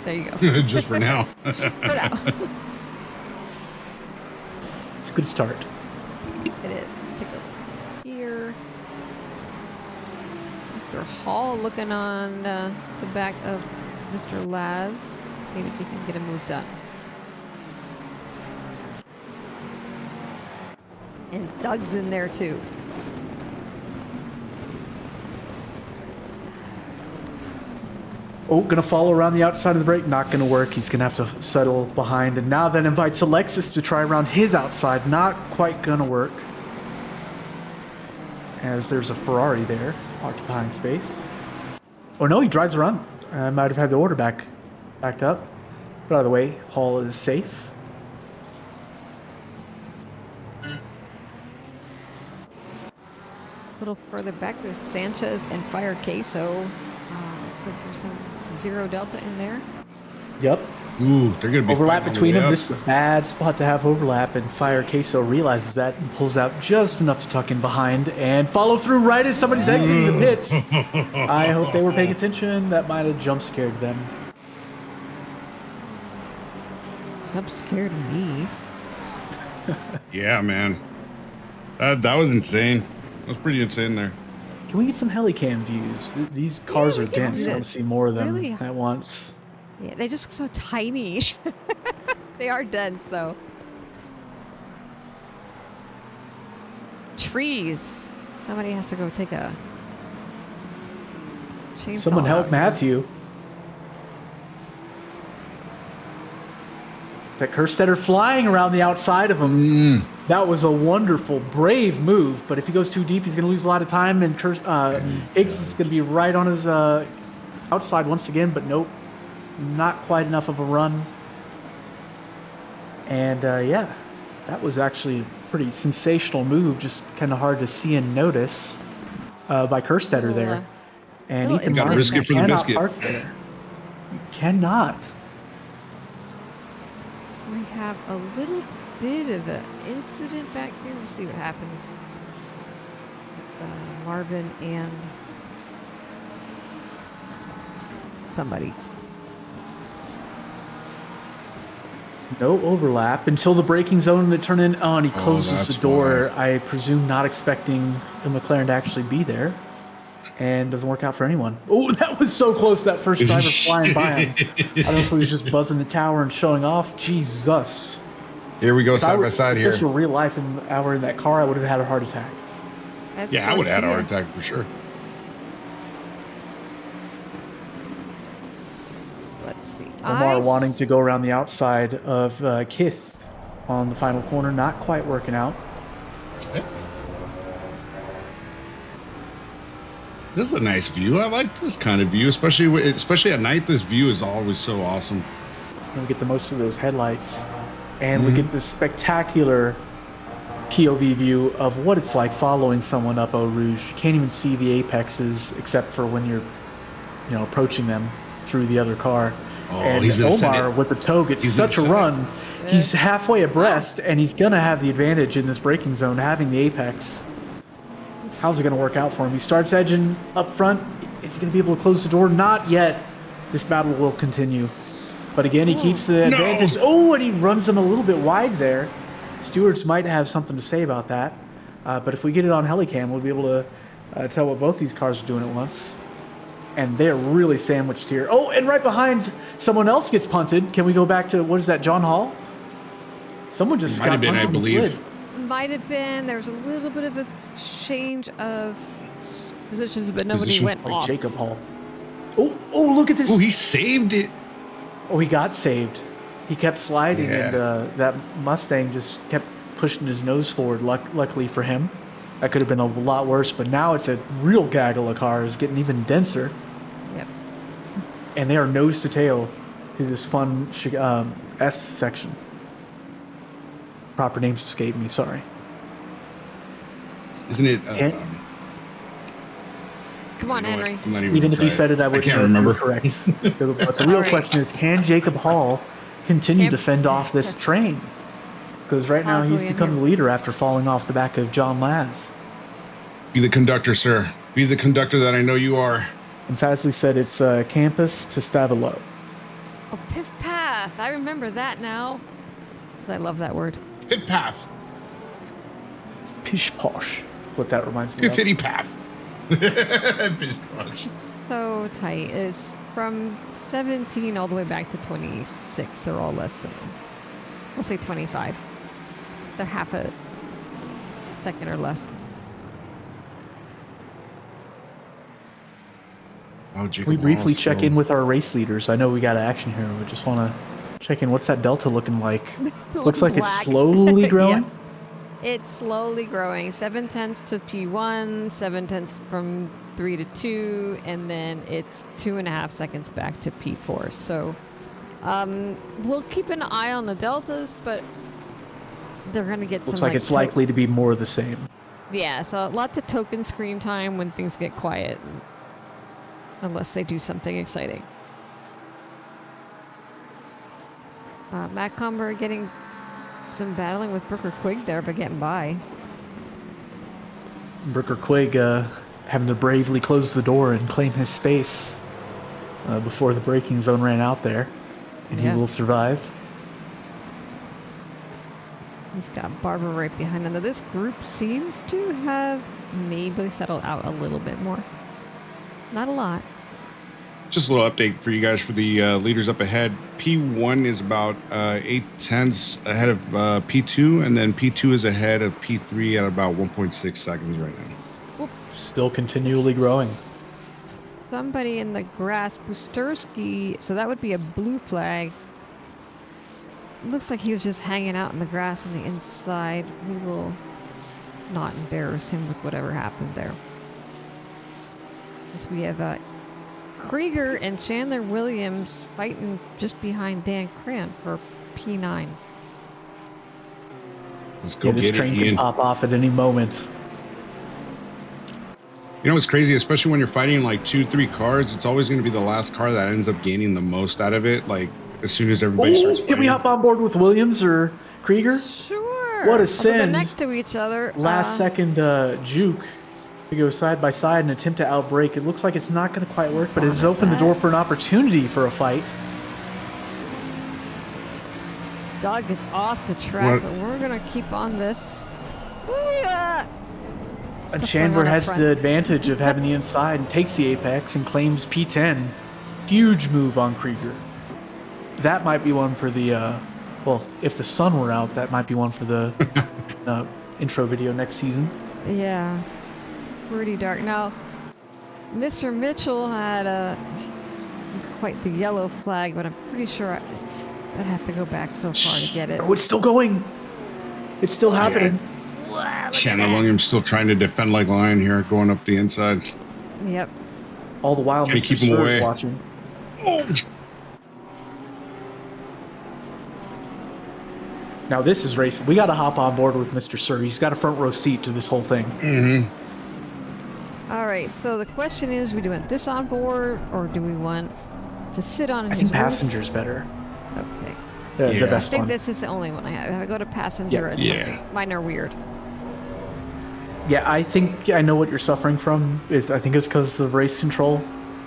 E: There you go.
G: Just for now.
E: For now.
F: It's a good start.
E: It is. Let's take a look here. Mr. Hall looking on the back of Mr. Laz, seeing if he can get a move done. And Doug's in there too.
F: Oh, gonna follow around the outside of the brake. Not gonna work. He's gonna have to settle behind. And now that invites Alexis to try around his outside. Not quite gonna work. As there's a Ferrari there, occupying space. Oh no, he drives around. I might have had the order backed up. But out of the way, Hall is safe.
E: A little further back, there's Sanchez and Fire Queso. Looks like there's some zero delta in there.
F: Yep.
G: Ooh, they're going to be
F: overlap between them.
G: Up.
F: This is a bad spot to have overlap, and Fire Queso realizes that and pulls out just enough to tuck in behind and follow through right as somebody's exiting the pits. I hope they were paying attention. That might have jump scared them.
E: Jump scared me.
G: Yeah, man. That was insane. That was pretty insane there.
F: Can we get some helicam views? These cars
E: we
F: are
E: can
F: dense.
E: do
F: I want
E: this.
F: to see more of them
E: Really?
F: at once.
E: Yeah, they're just so tiny. They are dense, though. Trees. Somebody has to go take a chainsaw.
F: Someone help
E: out.
F: Matthew. That Kerstetter flying around the outside of him. That was a wonderful, brave move. But if he goes too deep, he's going to lose a lot of time. And Higgs is going to be right on his outside once again. But nope, not quite enough of a run. And yeah, that was actually a pretty sensational move. Just kind of hard to see and notice by Kerstetter there. And
E: little
F: Ethan
E: incident
F: Martin
G: risk it for the
F: cannot
G: biscuit.
F: park there. You cannot.
E: We have a little bit of an incident back here. We'll see what happened with Marvin and somebody.
F: No overlap until the braking zone and they turn in. Oh, and he closes the
G: that's
F: door. I presume not expecting the McLaren to actually be there. And doesn't work out for anyone. Oh, that was so close, that first driver flying by him. I don't know if he was just buzzing the tower and showing off. Jesus.
G: Here we go, side by side here.
F: If it were real life and I were in that car, I would have had a heart attack.
G: Yeah, I would have had a heart attack for sure.
E: Let's see.
F: Omar wanting to go around the outside of Kith on the final corner, not quite working out.
G: This is a nice view. I like this kind of view, especially at night. This view is always so awesome.
F: And we get the most of those headlights. And we get this spectacular POV view of what it's like following someone up Eau Rouge. You can't even see the apexes except for when you're, approaching them through the other car.
G: Oh,
F: and
G: he's gonna send
F: Omar
G: it.
F: with the toe gets such a run. He's halfway abreast, and he's gonna have the advantage in this braking zone, having the apex. How's it gonna work out for him? He starts edging up front. Is he gonna be able to close the door? Not yet. This battle will continue. But again, he keeps the advantage. Oh, and he runs him a little bit wide there. Stewards might have something to say about that. But if we get it on Helicam, we'll be able to tell what both these cars are doing at once. And they're really sandwiched here. Oh, and right behind, someone else gets punted. Can we go back to, what is that, John Hall? Someone just got punted and slid.
E: Might have been. There was a little bit of a change of positions, but nobody went
F: Like
E: off.
F: Jacob Hall. Oh, look at this.
G: Oh, he saved it.
F: Oh, he got saved. He kept sliding,
G: Yeah.
F: and that Mustang just kept pushing his nose forward. Luckily for him, that could have been a lot worse. But now it's a real gaggle of cars, getting even denser.
E: Yep.
F: And they are nose to tail through this fun S section. Proper names escape me. Sorry.
G: Isn't it?
E: Come on,
G: you know what?
E: Henry.
G: I'm not
F: Even if
G: gonna
F: you
G: try
F: said it, I wouldn't
G: can't
F: know if you were
G: remember.
F: correct. But the real
E: Alright.
F: question is, can Jacob Hall continue to fend off this train? Because right now he's
E: Possibly in
F: become
E: here.
F: the leader after falling off the back of John Laz.
G: Be the conductor, sir. Be the conductor that I know you are.
F: And Fazley said it's campus to Stavilo.
E: Oh, Piff Path. I remember that now. I love that word.
G: Pit path.
F: Pish posh. What that reminds me of.
G: Piffity path. Pish posh.
E: So tight. It's from 17 all the way back to 26. They're all less than, we'll say 25. They're half a second or less.
G: Oh, Jacob
F: We briefly
G: Hall's
F: check
G: still-
F: in with our race leaders. I know we got action here. We just want to check in. What's that delta looking like? Looks like it's
E: Black.
F: slowly growing.
E: Yep. It's slowly growing. 7/10 to P1, 7/10 from 3 to 2, and then it's 2.5 seconds back to P4. So we'll keep an eye on the deltas, but they're going to get
F: Looks
E: some
F: like it's likely to be more of the same.
E: Yeah, so lots of token screen time when things get quiet, unless they do something exciting. Matt Comber getting some battling with Brooker Quigg there, but getting by.
F: Brooker Quigg having to bravely close the door and claim his space before the braking zone ran out there. And
E: Yeah.
F: he will survive.
E: He's got Barber right behind him. Now this group seems to have maybe settled out a little bit more. Not a lot.
G: Just a little update for you guys for the leaders up ahead. P1 is about 8/10 ahead of P2, and then P2 is ahead of P3 at about 1.6 seconds right now.
F: Still continually growing.
E: Somebody in the grass, Busterski. So that would be a blue flag. Looks like he was just hanging out in the grass on the inside. We will not embarrass him with whatever happened there. As we have Krieger and Chandler Williams fighting just behind Dan Cran for P9.
G: Let's go
F: This
G: get
F: train
G: it,
F: can
G: Ian.
F: pop off at any moment.
G: You know what's crazy, especially when you're fighting like 2-3 cars, it's always going to be the last car that ends up gaining the most out of it. Like as soon as everybody starts fighting.
F: Can we hop on board with Williams or Krieger?
E: Sure.
F: What a
E: Although they're
F: sin.
E: next to each other.
F: Last second juke to go side by side and attempt to outbrake. It looks like it's not going to quite work, but it has opened the door for an opportunity for a fight.
E: Doug is off the track,
G: What?
E: but we're going to keep on this. Ooh-yah!
F: And
E: Stuff
F: Chandler
E: going on up
F: has
E: front.
F: the advantage of having the inside and takes the apex and claims P10. Huge move on Krieger. That might be one for the, well, if the sun were out, that might be one for the intro video next season.
E: Yeah, it's pretty dark. Now, Mr. Mitchell had quite the yellow flag, but I'm pretty sure I'd have to go back so far to get it.
F: Oh, it's still going. It's still happening.
G: Chandler Williams still trying to defend like a lion here, going up the inside.
E: Yep.
F: All the while,
G: Gotta
F: Mr.
G: keep him
F: Sir's
G: away.
F: watching. Now this is racing. We got to hop on board with Mr. Sir. He's got a front row seat to this whole thing.
E: All right, so the question is, we do want this on board, or do we want to sit on
F: I
E: his
F: think
E: roof?
F: passenger's better.
E: Okay.
F: The
G: Yeah.
E: I
F: best
E: think
F: one.
E: this is the only one I have. If I go to passenger, it's
G: Yeah.
E: something. Mine are weird.
F: Yeah, I think I know what you're suffering from. I think it's because of race control,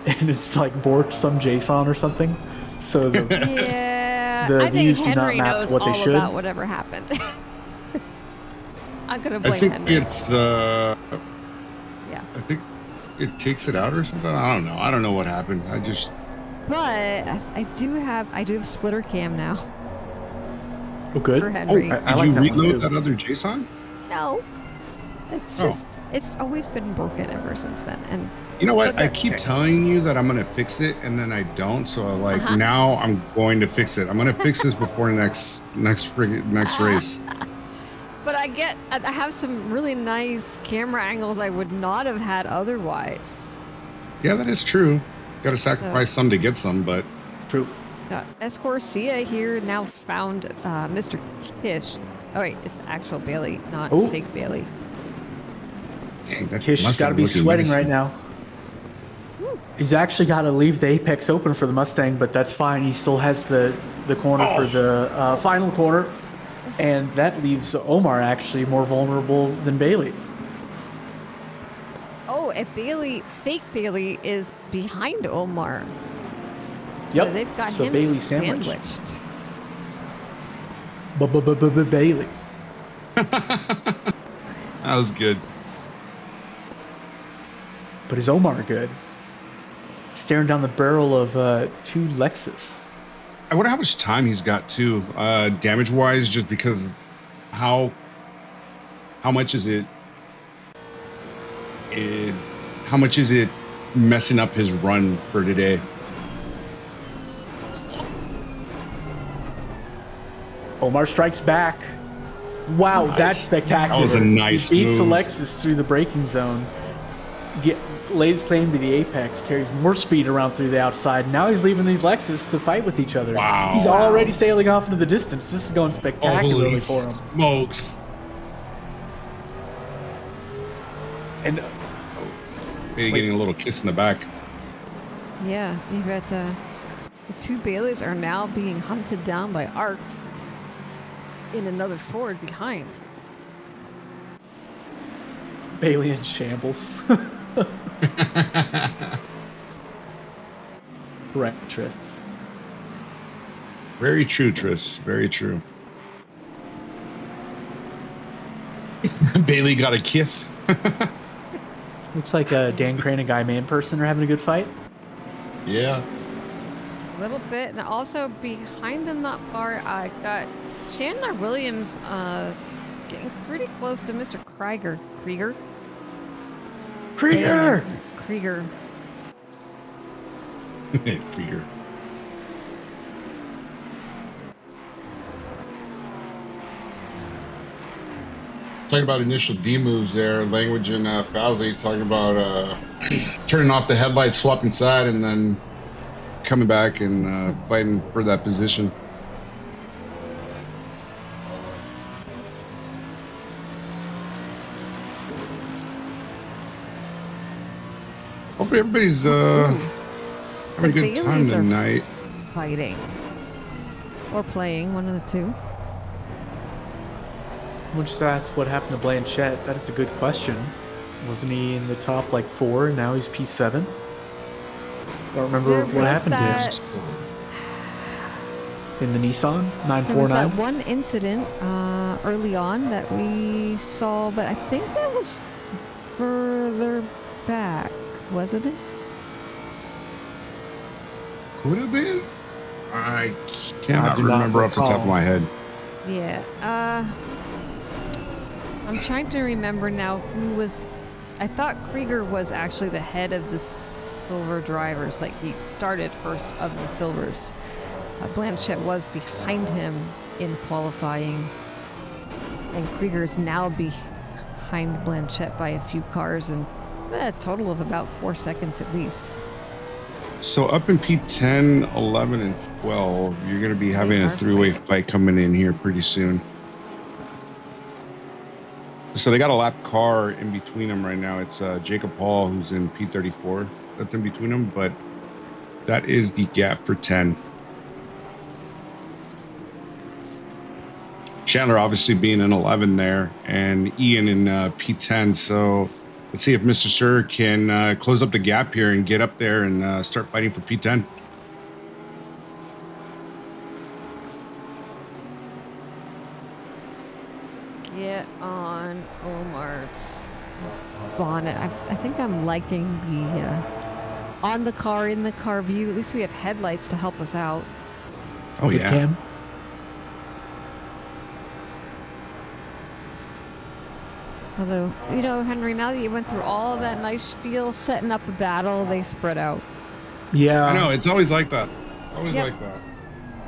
F: and it's like borked some JSON or something. So the,
E: Yeah,
F: The
E: I think
F: views do not
E: Henry
F: map to
E: knows
F: what they
E: all
F: should.
E: about whatever happened. I'm gonna
G: I
E: blame
G: think
E: Henry.
G: it's
E: Yeah.
G: I think it takes it out or something. I don't know. I don't know what happened.
E: But I do have splitter cam now
F: oh, good.
E: for
G: Oh,
E: Henry.
G: did
F: I like
G: you
F: that one
G: reload
F: too.
G: that other JSON?
E: No, it's
G: Oh.
E: just it's always been broken ever since then. And
G: You know what?
E: But
G: I
E: that-
G: keep telling you that I'm gonna fix it, and then I don't. So like
E: Uh-huh.
G: now I'm going to fix it. I'm gonna fix this before next race.
E: but I have some really nice camera angles I would not have had otherwise.
G: Yeah, that is true. Got to sacrifice some to get some, but
F: True.
E: Escorcia here now found Mr. Kish. Oh wait, it's the actual Bailey, not
F: Oh.
E: fake Bailey.
G: dang, that
F: Kish
G: Mustang
F: got to be
G: looking
F: sweating
G: nice.
F: right now. He's actually got to leave the apex open for the Mustang, but that's fine. He still has the corner for the final corner, and that leaves Omar actually more vulnerable than Bailey.
E: Oh, and fake Bailey is behind Omar.
F: Yep.
E: So they've got
F: so
E: him
F: Bailey sandwiched.
E: sandwiched.
F: Bailey.
G: That was good.
F: But is Omar good? Staring down the barrel of two Lexus.
G: I wonder how much time he's got too, damage wise, just because how much is it? How much is it messing up his run for today?
F: Omar strikes back. Wow, that's spectacular.
G: That was a nice
F: He beats
G: move.
F: the Lexus through the braking zone. Lays claim to the apex, carries more speed around through the outside. Now he's leaving these Lexus to fight with each other.
G: Wow.
F: He's already sailing off into the distance. This is going spectacularly
G: Holy
F: for him.
G: smokes!
F: And
G: Maybe getting a little kiss in the back.
E: Yeah, you've got the two Baileys are now being hunted down by Art in another Ford behind.
F: Bailey in shambles. Correct, Tris.
G: Very true, Tris. Very true. Bailey got a kiss.
F: Looks like Dan Crane and Guy Manperson are having a good fight.
G: Yeah.
E: A little bit, and also behind them, not far, I got Chandler Williams getting pretty close to Mr. Krieger.
F: Krieger!
E: Krieger.
G: Krieger. Talking about initial D moves there, language and Fauzi talking about turning off the headlights, swapping side, and then coming back and fighting for that position. Hopefully everybody's having a good time
E: Baileys are
G: tonight.
E: Fighting. Or playing, one of the two.
F: We'll just ask what happened to Blanchette. That is a good question. Wasn't he in the top like 4 and now he's P7? Don't remember
E: There
F: what
E: was
F: happened
E: that-
F: to him. In the Nissan
E: There was that
F: 949?
E: one incident early on that we saw, but I think that was further back, wasn't it?
G: Could have been? I cannot
F: do not
G: remember off the top of
F: recall.
G: my head.
E: Yeah. I'm trying to remember now who was. I thought Krieger was actually the head of the silver drivers. Like he started first of the silvers. Blanchette was behind him in qualifying, and Krieger's now behind Blanchette by a few cars, and a total of about 4 seconds at least.
G: So up in P10, 11, and 12, you're going to be having a three-way fight coming in here pretty soon. So they got a lap car in between them right now. It's Jacob Hall, who's in P34. That's in between them, but that is the gap for 10. Chandler obviously being in 11 there, and Ian in P10. So let's see if Mr. Sir can close up the gap here and get up there and start fighting for P10.
E: Get on Omar's bonnet. I think I'm liking the on the car, in the car view. At least we have headlights to help us out.
G: Oh,
F: With
G: yeah.
F: Cam?
E: Although, you know, Henry, now that you went through all of that nice spiel, setting up a battle, they spread out.
F: Yeah.
G: I know. It's always like that. It's always
E: Yep.
G: like that.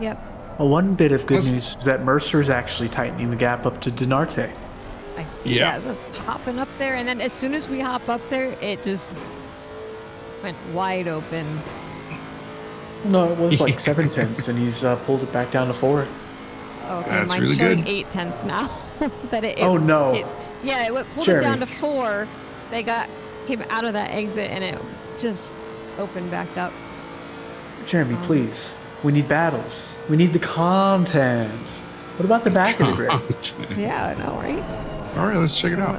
E: Yep.
F: Well, one bit of good
G: Plus-
F: news is that Mercer's actually tightening the gap up to Dinarte.
E: I see
G: Yeah.
E: that. Just hopping up there, and then as soon as we hop up there, it just went wide open.
F: No, it was like 7/10, and he's pulled it back down to 4.
E: Okay,
G: That's
E: mine's
G: really
E: showing
G: good.
E: 8/10 now. But
F: Oh, no.
E: Yeah, it pulled
F: Jeremy.
E: it down to 4. They came out of that exit, and it just opened back up.
F: Jeremy, please. We need battles. We need the content. What about the back of the grid?
E: Yeah, I know, right?
G: All right, let's check it out.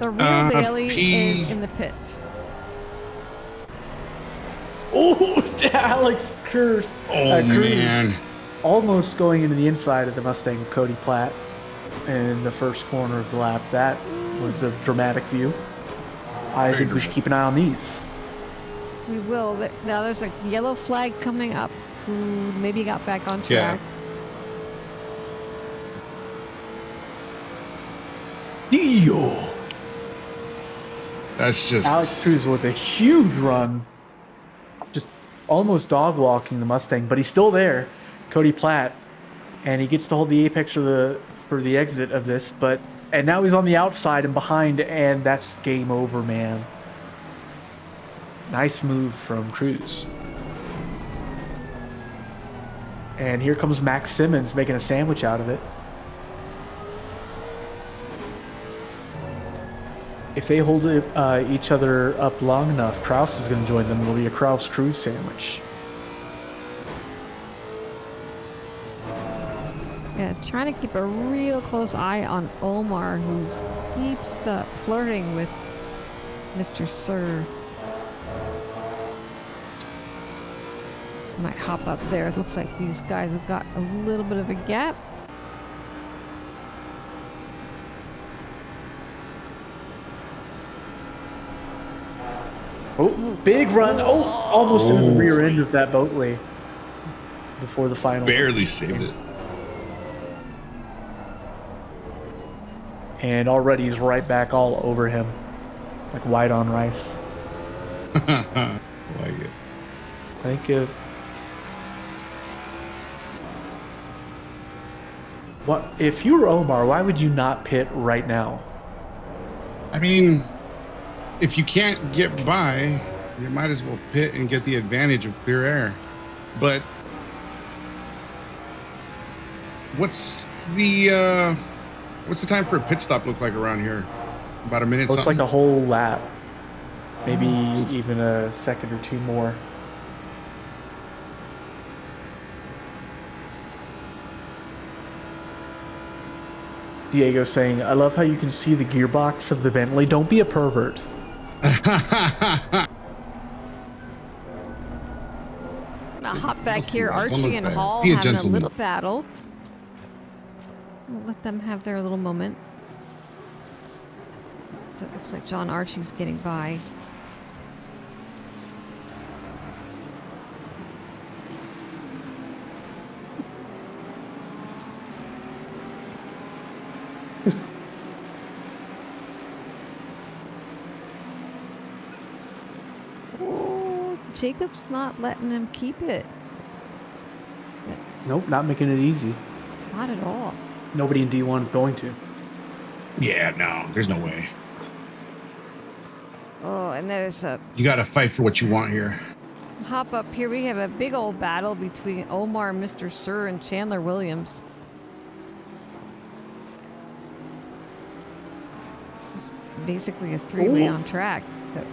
E: The real Bailey
G: P-
E: is in the pit.
F: Oh, Alex Cruz.
G: Oh, man.
F: Almost going into the inside of the Mustang of Cody Platt in the first corner of the lap. That was a dramatic view. I think we should keep an eye on these.
E: We will. Now there's a yellow flag coming up who maybe got back on
G: Yeah.
E: track.
F: Dio.
G: That's just...
F: Alex Cruz with a huge run. Just almost dog walking the Mustang, but he's still there. Cody Platt. And he gets to hold the apex for the exit of this, and now he's on the outside and behind, and that's game over, man. Nice move from Cruz. And here comes Max Simmons making a sandwich out of it. If they hold each other up long enough, Kraus is going to join them. It'll be a Kraus-Cruz sandwich.
E: Yeah, trying to keep a real close eye on Omar, who keeps flirting with Mr. Sir. Might hop up there. It looks like these guys have got a little bit of a gap.
F: Oh, big run. Oh, almost into the rear end of that boatley before the final.
G: Barely saved it.
F: And already he's right back all over him, like white on rice.
G: I like it.
F: Thank you. What if you were Omar? Why would you not pit right now?
G: I mean, if you can't get by, you might as well pit and get the advantage of clear air. But what's the time for a pit stop look like around here? About a minute.
F: Looks
G: something?
F: like a whole lap, maybe even a second or two more. Diego saying, "I love how you can see the gearbox of the Bentley. Don't be a pervert."
E: Now hop back here,
G: Don't
E: Archie
G: look
E: and
G: bad.
E: Hall
G: Be a
E: having a
G: gentleman.
E: little battle. We'll let them have their little moment. So it looks like John Archie's getting by. Oh, Jacob's not letting him keep it.
F: Nope, not making it easy.
E: Not at all.
F: Nobody in D1 is going to.
G: Yeah, no, there's no way.
E: Oh, and there's a
G: You got to fight for what you want here.
E: hop up here. We have a big old battle between Omar, Mr. Sir, and Chandler Williams. This is basically a three-way on track. So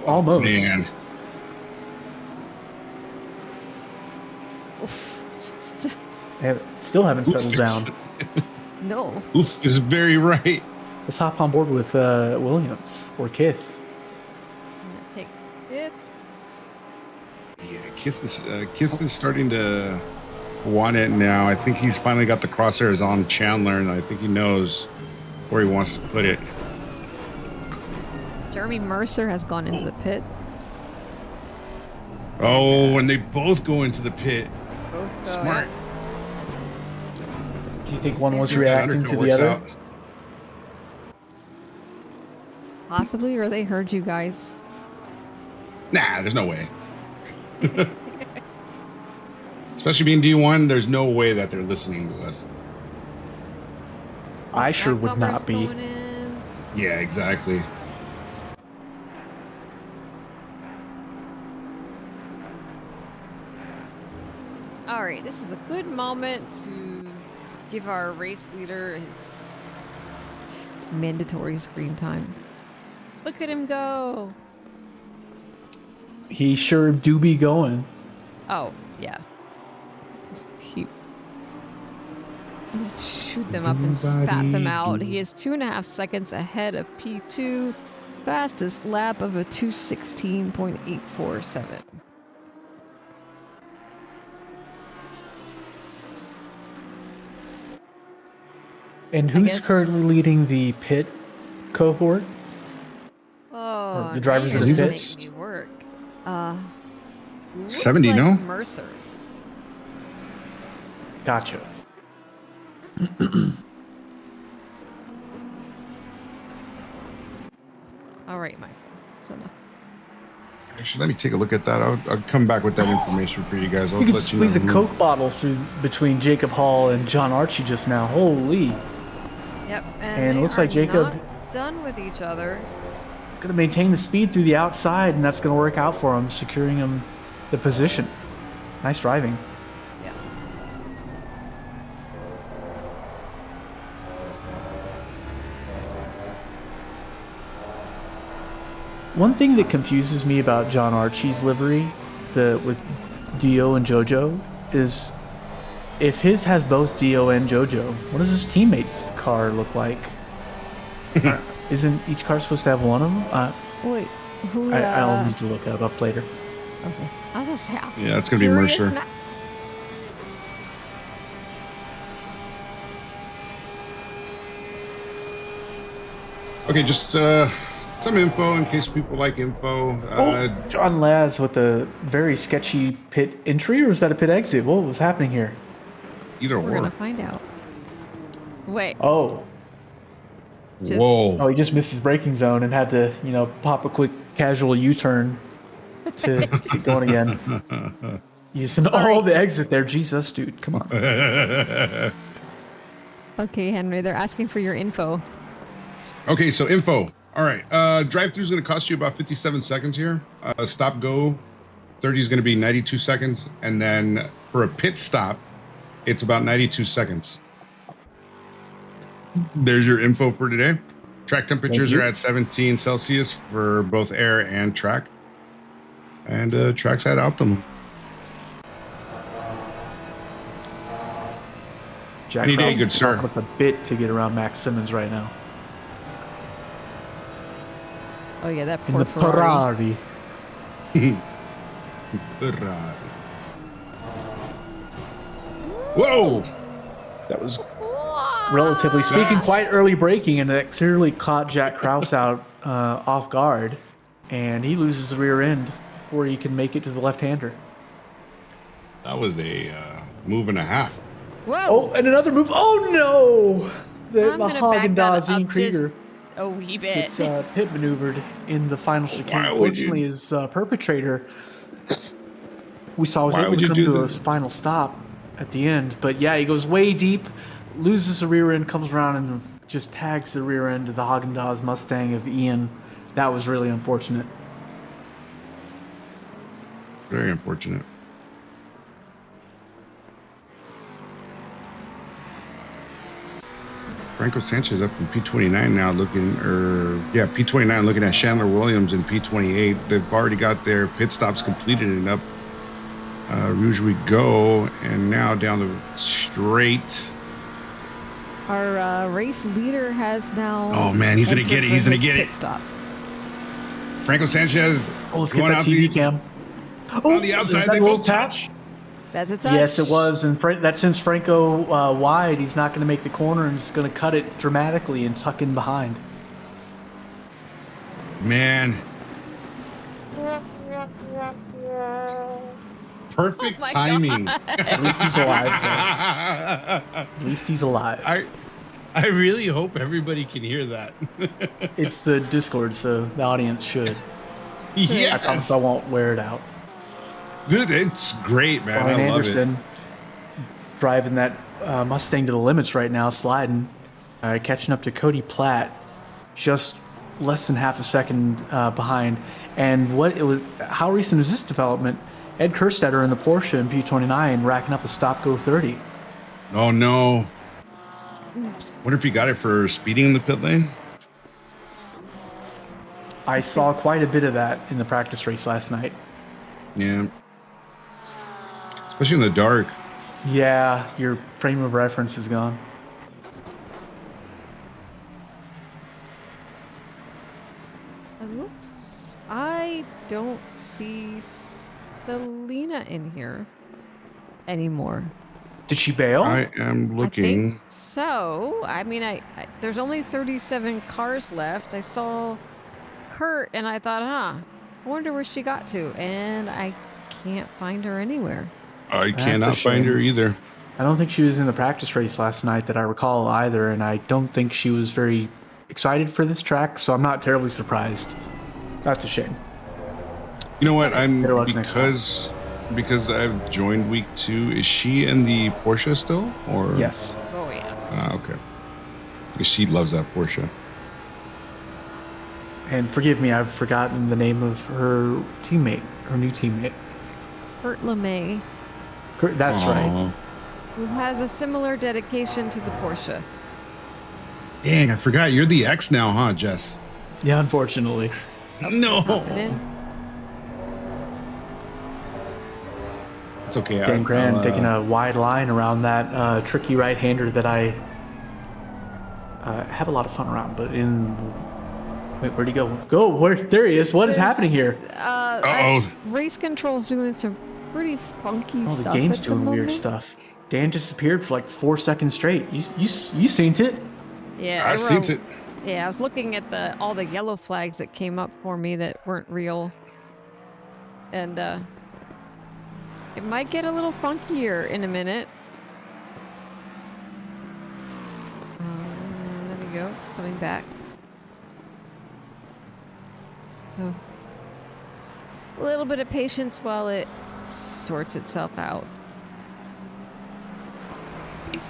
F: Almost.
G: Man,
E: oof.
F: Still haven't settled down.
E: No.
G: oof is very right.
F: Let's hop on board with Williams or Kith.
E: I'm gonna take it.
G: Yeah, Kiss is starting to want it now. I think he's finally got the crosshairs on Chandler, and I think he knows where he wants to put it.
E: Jeremy Mercer has gone into the pit.
G: Oh, and they both go into the pit.
E: Both go
G: Smart.
F: Do you think one was
E: Is there-
F: reacting to the
G: Works
F: other?
G: out.
E: Possibly, or they heard you guys.
G: Nah, there's no way. Especially being D1, there's no way that they're listening to us.
F: I sure
E: Back
F: would
E: bumper's
F: not be.
E: going in.
G: Yeah, exactly.
E: All right, this is a good moment to give our race leader his mandatory screen time. Look at him go.
F: He sure do be going.
E: Oh, yeah. He shoot them up and spat them out. He is 2.5 seconds ahead of P2. Fastest lap of a 2:16.847.
F: And who's
E: guess-
F: currently leading the pit cohort?
E: Oh,
F: the drivers
E: now
F: of
E: you're
F: the
E: gonna
F: pits?
E: make me work. Looks
G: 70,
E: like
G: no?
E: Mercer.
F: Gotcha.
E: All right, Michael. That's enough.
G: Actually, let me take a look at that. I'll come back with that information for you guys. I'll
F: You could
G: let
F: squeeze a
G: know.
F: Coke bottle through between Jacob Hall and John Archie just now. Holy.
E: Yep.
F: And
E: they
F: looks like
E: are
F: Jacob-
E: not done with each other.
F: He's going to maintain the speed through the outside, and that's going to work out for him, securing him the position. Nice driving.
E: Yeah.
F: One thing that confuses me about John Archie's livery, with Dio and JoJo, is if his has both Dio and JoJo, what does his teammate's car look like? Isn't each car supposed to have one of them?
E: Wait, who?
F: I'll need to look that up later.
E: Okay. I was gonna say.
G: Yeah, it's gonna be
E: curious
G: Mercer.
E: now.
G: Okay, just some info in case people like info.
F: John Laz with a very sketchy pit entry, or is that a pit exit? What was happening here?
G: Either
E: We're
G: or.
E: gonna find out. Wait.
F: Oh,
E: Just-
G: Whoa.
F: he just missed his braking zone and had to, pop a quick casual U-turn to keep going again. Using all the exit there. Jesus, dude, come on.
E: Okay, Henry, they're asking for your info.
G: Okay, so info. All right. Drive-through is going to cost you about 57 seconds here. Stop go 30 is going to be 92 seconds. And then for a pit stop, it's about 92 seconds. There's your info for today. Track temperatures are at 17 Celsius for both air and track. And track's at optimum.
F: Jack
G: Any day,
F: Rouse
G: good
F: is
G: sir.
F: chopping up a bit to get around Max Simmons right now.
E: Oh yeah, that
F: In
E: poor
F: the
E: Ferrari.
G: Ferrari. Whoa!
F: That was, relatively speaking, quite early braking, and that clearly caught Jack Krause out off guard, and he loses the rear end before he can make it to the left-hander.
G: That was a move and a half.
E: Whoa!
F: Oh, and another move. Oh no! The
E: I'm gonna back that
F: Hagen-Dazs
E: up
F: Ian Krieger
E: just a wee bit.
F: gets pit maneuvered in the final chicane.
G: Why would you-
F: Fortunately, his perpetrator, we saw, was
G: Why
F: able
G: would
F: to
G: you
F: come
G: do
F: to a
G: this?
F: final stop at the end. But yeah, he goes way deep, loses the rear end, comes around and just tags the rear end of the Hagen-Dazs Mustang of Ian. That was really unfortunate.
G: Very unfortunate. Franco Sanchez up in P29 now P29 looking at Chandler Williams in P28. They've already got their pit stops completed and up Rouge we go, and now down the straight.
E: Our race leader has now.
G: Oh, man, he's gonna
E: entered
G: get it,
E: for
G: he's gonna
E: his
G: get
E: pit
G: it.
E: Stop.
G: Franco Sanchez
F: Oh, let's get
G: going
F: that
G: out
F: TV cam.
G: on the
F: is
G: outside.
F: that
G: They
F: a little
G: both
F: tap?
G: touch.
E: That's a touch.
F: Yes, it was, and that sends Franco wide. He's not going to make the corner, and he's going to cut it dramatically and tuck in behind.
G: Man. Perfect
E: my
G: timing.
F: At least he's alive. At least he's alive.
G: I really hope everybody can hear that.
F: It's the Discord, so the audience should. I promise
G: Yes.
F: I won't wear it out.
G: Dude, it's great, man.
F: Brian
G: I love
F: Anderson driving that Mustang to the limits right now, sliding, catching up to Cody Platt, just less than half a second behind. And how recent is this development? Ed Kerstetter in the Porsche in P29 racking up a stop-go 30.
G: it. Oh, no.
E: Oops.
G: Wonder if he got it for speeding in the pit lane?
F: I saw quite a bit of that in the practice race last night.
G: Yeah. Especially in the dark.
F: Yeah, your frame of reference is gone.
E: I don't see Selena in here anymore.
F: Did she bail?
G: I am
E: I
G: looking.
E: think so. I mean, I there's only 37 cars left. I saw Kurt and I thought, I wonder where she got to. And I can't find her anywhere.
G: I
F: That's
G: cannot
F: a shame.
G: find her either.
F: I don't think she was in the practice race last night that I recall either, and I don't think she was very excited for this track, so I'm not terribly surprised. That's a shame.
G: You know what?
F: Better luck next
G: Because I've joined week 2. Is she in the Porsche still? Or
F: Yes.
E: Oh, yeah.
G: Okay. She loves that Porsche.
F: And forgive me, I've forgotten the name of her teammate, her new teammate.
E: Kurt LeMay,
F: That's right.
G: Aw.
E: who has a similar dedication to the Porsche.
G: Dang, I forgot. You're the X now, huh, Jess?
F: Yeah, unfortunately.
G: No.
E: Confident.
G: It's okay.
F: Dan Grand
G: I'll,
F: taking a wide line around that tricky right-hander that I have a lot of fun around, but Wait, where'd he go? There he is. What is happening here?
G: Uh-oh.
E: Race control's doing some pretty funky
F: Oh,
E: stuff.
F: the game's
E: at the
F: doing weird
E: moment.
F: stuff. Dan disappeared for like 4 seconds straight. You seen it?
E: Yeah,
G: I
E: they were
G: seen
E: a
G: it.
E: Yeah, I was looking at all the yellow flags that came up for me that weren't real. And it might get a little funkier in a minute. There we go. It's coming back. Oh. A little bit of patience while it sorts itself out.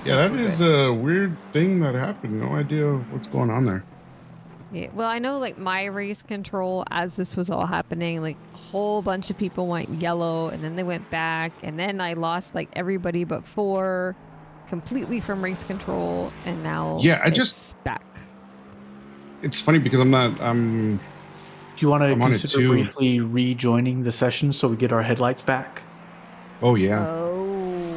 G: Yeah, that is a weird thing that happened. No idea what's going on there.
E: Yeah, well, I know like my race control as this was all happening, like a whole bunch of people went yellow and then they went back and then I lost like everybody but 4 completely from race control and now it's back.
G: It's funny because I'm
F: Do you want to consider briefly rejoining the session so we get our headlights back?
G: Oh, yeah.
E: Oh,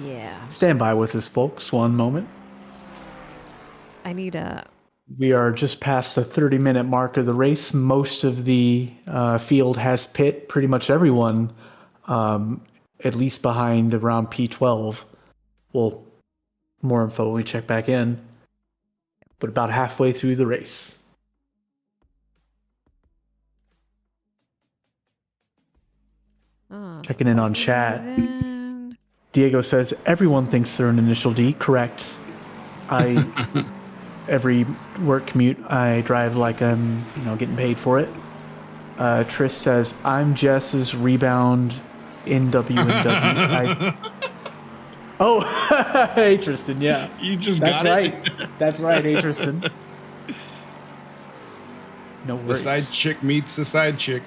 E: yeah.
F: Stand by with us, folks. One moment.
E: I need a...
F: We are just past the 30-minute mark of the race. Most of the field has pit. Pretty much everyone, at least behind around P12. Well, more info when we check back in. But about halfway through the race. Checking in on chat. Diego says, everyone thinks they're an initial D. Correct. Every work commute, I drive like I'm, getting paid for it. Trish says, I'm Jess's rebound NW. Oh, hey, Tristan, yeah.
G: You just
F: That's
G: got
F: right.
G: it.
F: That's right, hey, Tristan. No worries.
G: The side chick meets the side chick.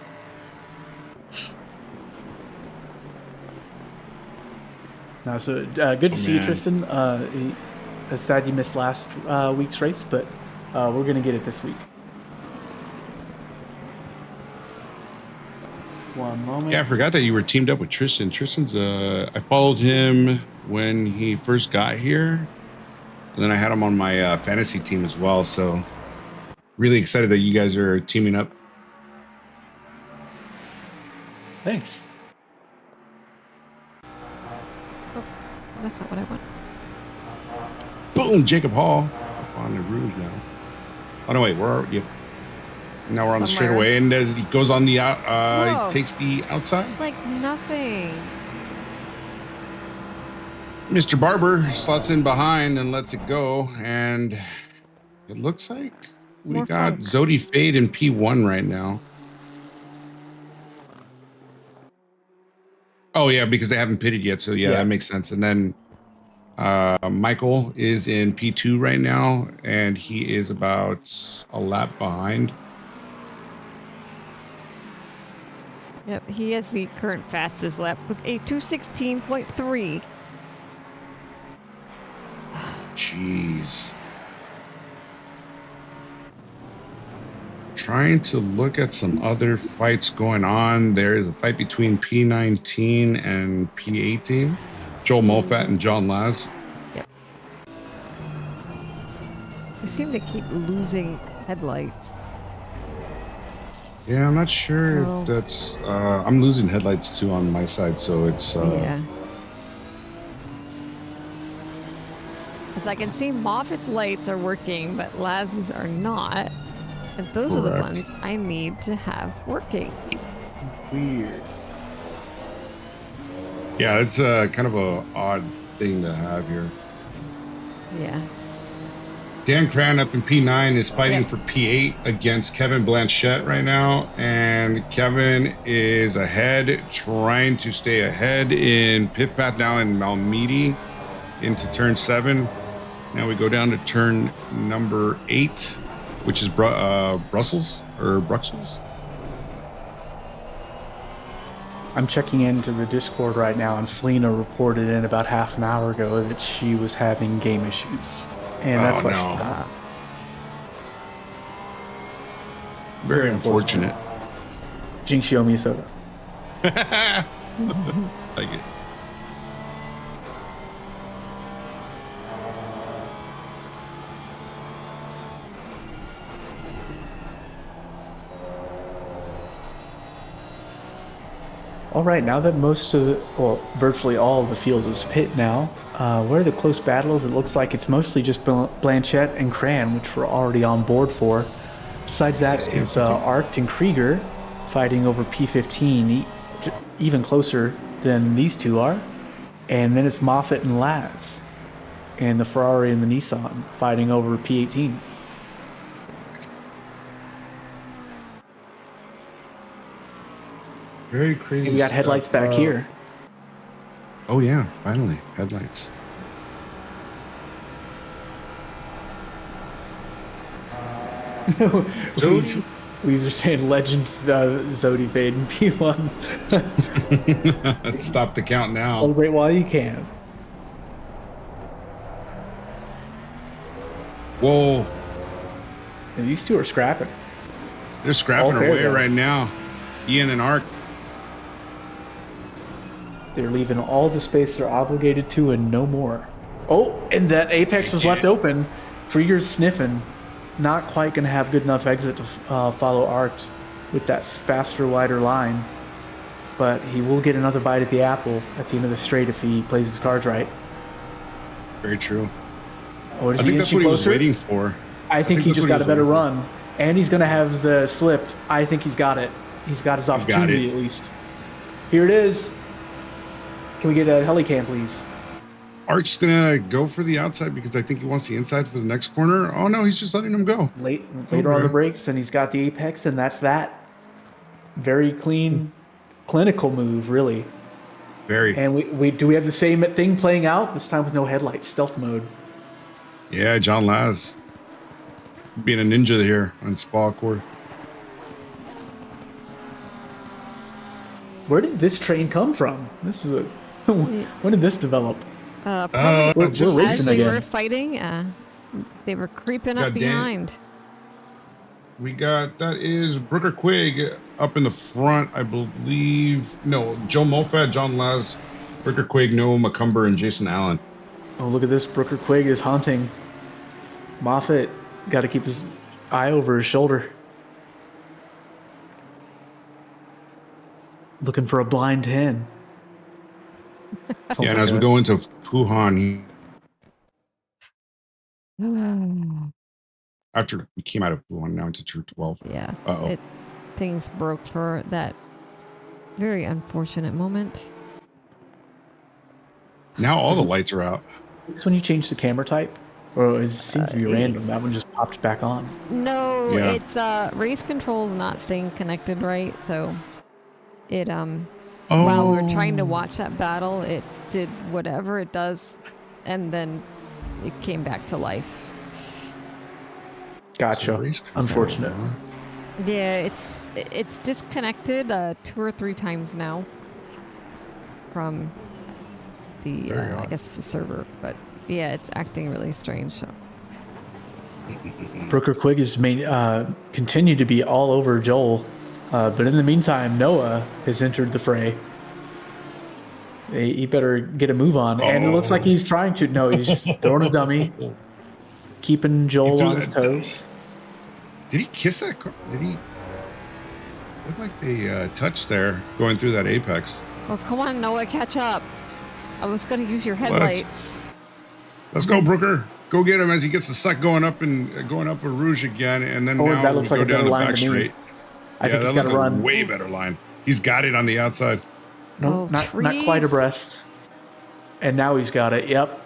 F: So good to see you, Tristan. It's sad you missed last week's race, but we're going to get it this week. One moment.
G: Yeah, I forgot that you were teamed up with Tristan. Tristan's, I followed him when he first got here. And then I had him on my fantasy team as well. So really excited that you guys are teaming up.
F: Thanks.
E: Oh, that's not what I want.
G: Boom, Jacob Hall up on the Rouge now. Oh no, wait, yep. Now we're on the straightaway, and as he goes on the out, he takes the outside.
E: Like nothing.
G: Mr. Barber slots in behind and lets it go, and it looks like we got Zodi Fade in P1 right now. Oh yeah, because they haven't pitted yet, so yeah, that makes sense. And then Michael is in P2 right now, and he is about a lap behind.
E: Yep, he has the current fastest lap with a 2:16.3.
G: Jeez. Trying to look at some other fights going on. There is a fight between P19 and P18. Joel Molfat and John Laz.
E: Yep. They seem to keep losing headlights.
G: Yeah, I'm not sure if that's... I'm losing headlights too on my side, so it's...
E: Yeah. Because I can see Moffat's lights are working, but Laz's are not. And those are the ones I need to have working.
F: Weird.
G: Yeah, it's kind of a odd thing to have here.
E: Yeah.
G: Dan Cran up in P9 is fighting for P8 against Kevin Blanchette right now. And Kevin is ahead, trying to stay ahead in Pith Path now in Malmedy into turn 7. Now we go down to turn number 8, which is Brussels.
F: I'm checking into the Discord right now, and Selena reported in about half an hour ago that she was having game issues. And that's why she stopped.
G: Very unfortunate.
F: Jinx, you owe me a soda.
G: Like it.
F: All right, now that most of the, well, virtually all of the field is pit now, where are the close battles? It looks like it's mostly just Blanchette and Cran, which we're already on board for. Besides that, it's Arct and Krieger fighting over P15, even closer than these two are. And then it's Moffat and Laz, and the Ferrari and the Nissan fighting over P18.
G: Very crazy.
F: We got headlights back here.
G: Oh yeah, finally headlights.
F: We are saying legend Zodi fade in P1.
G: Stop the count now.
F: Celebrate while you can.
G: Whoa.
F: And these two are scrapping.
G: They're scrapping
F: Okay,
G: away
F: then.
G: right now. Ian and Arc.
F: They're leaving all the space they're obligated to and no more. Oh, and that apex was left open. Krieger's sniffing. Not quite going to have good enough exit to follow Arct with that faster, wider line. But he will get another bite at the apple at the end of the straight if he plays his cards right.
G: Very true.
F: Oh,
G: I think that's what he was waiting for.
F: I think he just got a better run. And he's going to have the slip. I think he's got it. He's got his opportunity at least. Here it is. Can we get a helicam, please?
G: Art's gonna go for the outside because I think he wants the inside for the next corner. Oh no, he's just letting him go.
F: Later on the brakes, and he's got the apex, and that's that. Very clean, clinical move, really.
G: Very.
F: And we have the same thing playing out this time with no headlights, stealth mode.
G: Yeah, John Laz being a ninja here on Spa Court.
F: Where did this train come from? This is when did this develop?
E: Probably
F: we're racing
E: as they
F: again.
E: were fighting, they were creeping up
G: God damn.
E: behind.
G: We got, that is Brooker Quigg up in the front, I believe. No, Joe Moffat, John Laz, Brooker Quigg, Noah McCumber, and Jason Allen.
F: Oh, look at this. Brooker Quigg is haunting. Moffat got to keep his eye over his shoulder. Looking for a blind 10.
G: Yeah, and as we go into Wuhan, after we came out of Wuhan, now into Tier 12.
E: Yeah.
G: Uh-oh.
E: Things broke for that very unfortunate moment.
G: Now all the lights are out.
F: It's when you change the camera type, or it seems to be random. That one just popped back on.
E: No,
G: Yeah.
E: it's race control's not staying connected right, so it while we're trying to watch that battle, it did whatever it does, and then it came back to life.
F: Gotcha. Unfortunate.
E: Yeah, it's disconnected 2 or 3 times now from the I guess the server, but yeah, it's acting really strange. So
F: Brooker Quigg has continued to be all over Joel, but in the meantime, Noah has entered the fray. He better get a move on, and it looks like he's trying to. No, he's just throwing a dummy, keeping Joel on his toes.
G: Did he kiss that car? Did he? Looked like they touched there going through that apex.
E: well, come on, Noah, catch up. I was gonna use your headlights.
G: Let's go, Brooker. Go get him as he gets the suck going up a Rouge again, and then now
F: that
G: we
F: looks
G: go
F: like a
G: down
F: better
G: the
F: line
G: back
F: to me.
G: straight.
F: I think he's got to
G: looked like
F: run.
G: a way better line. He's got it on the outside.
F: No, not quite abreast. And now he's got it. Yep.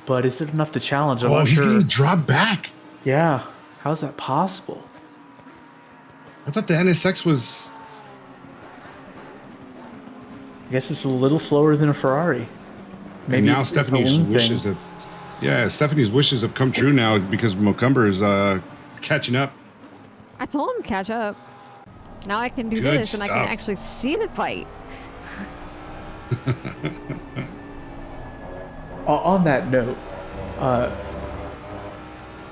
F: But is it enough to challenge? I'm not
G: He's
F: sure.
G: getting dropped back.
F: Yeah. How's that possible?
G: I thought the NSX was.
F: I guess it's a little slower than a Ferrari. Maybe
G: And now
F: it's a
G: Stephanie's
F: balloon
G: wishes
F: thing.
G: have. Yeah, Stephanie's wishes have come true now because Mocumber is catching up.
E: I told him to catch up. Now I can do
G: Good
E: this, and I can
G: stuff.
E: actually see the fight.
F: On that note,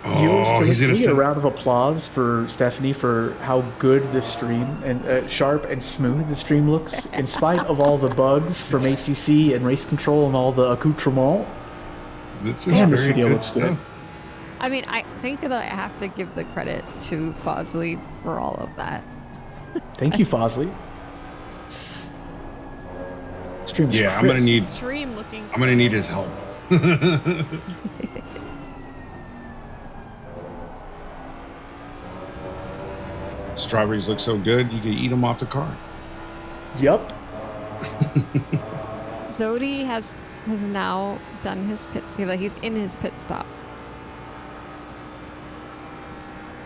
F: viewers, can
G: he's
F: we
G: gonna
F: get a
G: send.
F: round of applause for Stephanie for how good the stream and sharp and smooth the stream looks, in spite of all the bugs from ACC and race control and all the accoutrement.
G: This is
F: Damn, this
G: very
F: video
G: good
F: looks good.
G: stuff.
E: I mean, I think that I have to give the credit to Bosley for all of that.
F: Thank you, Fosley. stream's
G: Yeah, I'm gonna
F: crisp.
G: need.
E: Stream looking.
G: I'm gonna need his help. Strawberries look so good, you can eat them off the car.
F: Yep.
E: Zodi has now done his pit. He's in his pit stop.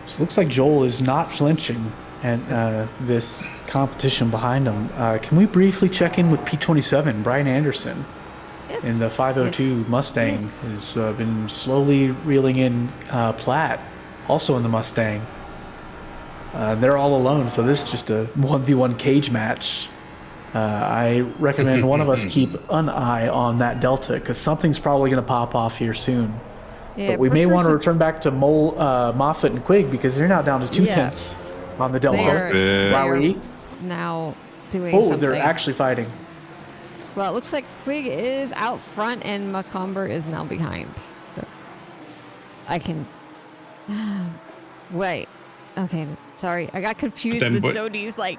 F: So it looks like Joel is not flinching at this competition behind him. Can we briefly check in with P27, Brian Anderson?
E: Yes.
F: In the 502
E: yes,
F: Mustang
E: yes.
F: has been slowly reeling in Platt, also in the Mustang. They're all alone, so this is just a 1v1 cage match. I recommend one of us keep an eye on that Delta, because something's probably going to pop off here soon.
E: Yeah,
F: But we may want to
E: Brooker's-
F: return back to Moffat and Quig, because they're now down to 2
E: Yeah.
F: tenths on the Delta.
E: They are
F: Wowie.
E: now doing
F: Oh,
E: something.
F: they're actually fighting.
E: Well, it looks like Quig is out front and Macomber is now behind. So I can... Wait. Okay, sorry. I got confused
G: then,
E: with
G: but-
E: Zodi's, like,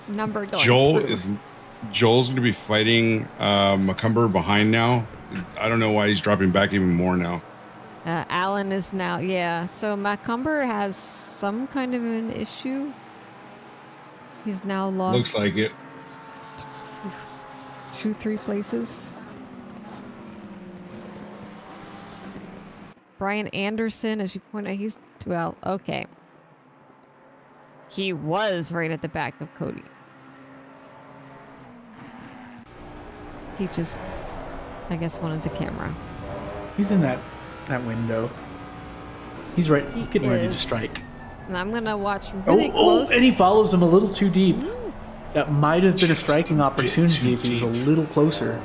E: number going through.
G: Joel's going to be fighting Macomber behind now. I don't know why he's dropping back even more now.
E: Alan is now... Yeah, so Macomber has some kind of an issue. He's now lost...
G: Looks like it.
E: 2-3 places. Brian Anderson, as you point out, he's well, okay. He was right at the back of Cody. He just, I guess, wanted the camera.
F: He's in that window. He's right. He's getting ready to
E: is.
F: strike.
E: And I'm gonna watch really
F: Oh,
E: close.
F: and he follows him a little too deep. That might have been a striking opportunity if he was a little closer.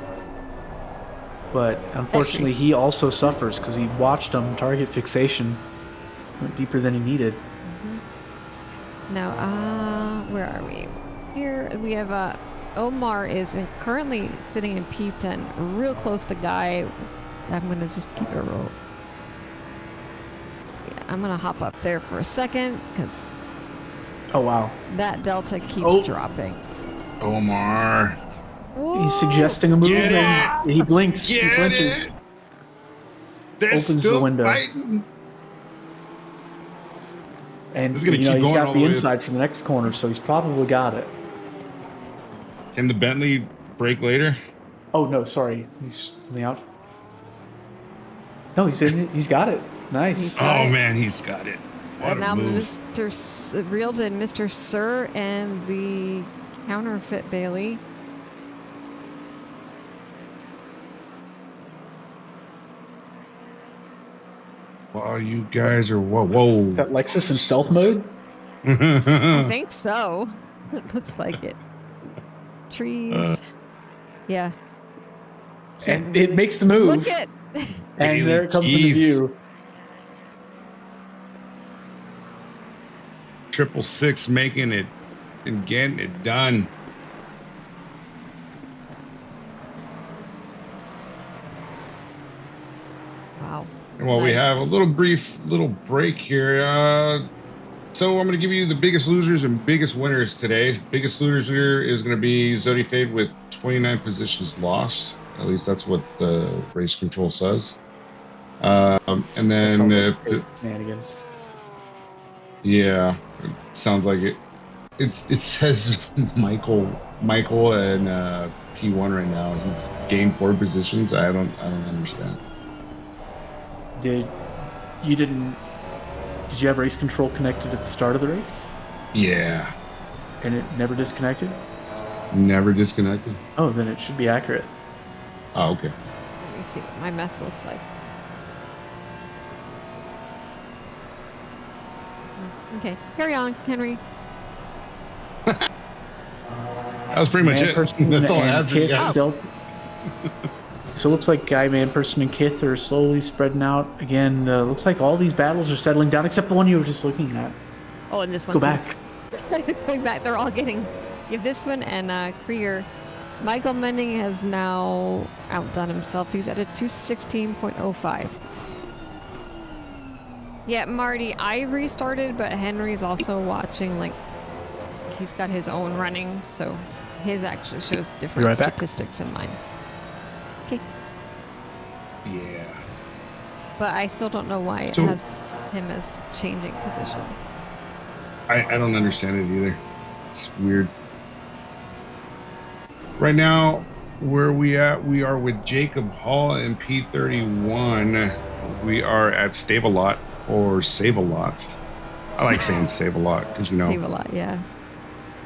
F: But unfortunately, he also suffers because he watched him target fixation. Went deeper than he needed.
E: Now, where are we? Here we have Omar is currently sitting in P10, real close to Guy. I'm gonna just keep it roll. Yeah, I'm gonna hop up there for a second because
F: Oh, wow.
E: that Delta keeps dropping.
G: Omar.
F: He's suggesting a move
G: Get
F: and he blinks. He
G: Get
F: flinches.
G: it. They're
F: Opens the
G: still
F: window.
G: fighting.
F: And
G: This is gonna
F: you know,
G: keep
F: he's
G: going all
F: got
G: the
F: the
G: way.
F: inside from the next corner, so he's probably got it.
G: Can the Bentley break later?
F: Oh, no, sorry. He's on the out. No, he's in it. He's got it. Nice.
E: He's got
G: Oh
E: it.
G: man, he's got it. What
E: And
G: a
E: now
G: move.
E: Mr. Reeled in Mr. Sir and the counterfeit Bailey.
G: Wow, you guys are whoa.
F: Is that Lexus in stealth mode?
E: I think so. It looks like it. Trees. Yeah.
F: And it makes the move.
E: Look at.
F: And there it comes into
G: Keith.
F: view.
G: 666 making it and getting it done.
E: Wow.
G: Well, we have a little break here. So I'm going to give you the biggest losers and biggest winners today. Biggest loser is going to be Zodi Fade with 29 positions lost. At least that's what the race control says. And
F: That sounds
G: then,
F: like shenanigans.
G: yeah, it sounds like it. It says Michael and P1 right now. He's gained 4 positions. I don't understand.
F: Did you have race control connected at the start of the race?
G: Yeah,
F: And it never disconnected?
G: never disconnected.
F: Oh, then it should be accurate.
G: Oh, okay.
E: Let me see what my mess looks like. Okay, carry on, Henry.
G: That was pretty much
F: Man,
G: it.
F: person,
G: That's all I
F: and
G: have for you
F: Kith
G: guys.
F: built- So it looks like Guy, Man Person, and Kith are slowly spreading out. Again, looks like all these battles are settling down, except the one you were just looking at.
E: Oh, and this one.
F: Go
E: too.
F: back.
E: Going back, they're all getting. You have this one and Krieger. Michael Mending has now outdone himself. He's at a 216.05. Yeah, Marty, I restarted, but Henry's also watching. Like, he's got his own running, so His actually shows different
F: right back.
E: statistics than mine. Okay.
G: Yeah.
E: But I still don't know why it
G: So-
E: has him as changing positions.
G: I don't understand it either. It's weird. Right now, where we at? We are with Jacob Hall and P31. We are at Save-A-Lot or Save-A-Lot. I like saying Save-A-Lot because you know.
E: Save a lot, yeah.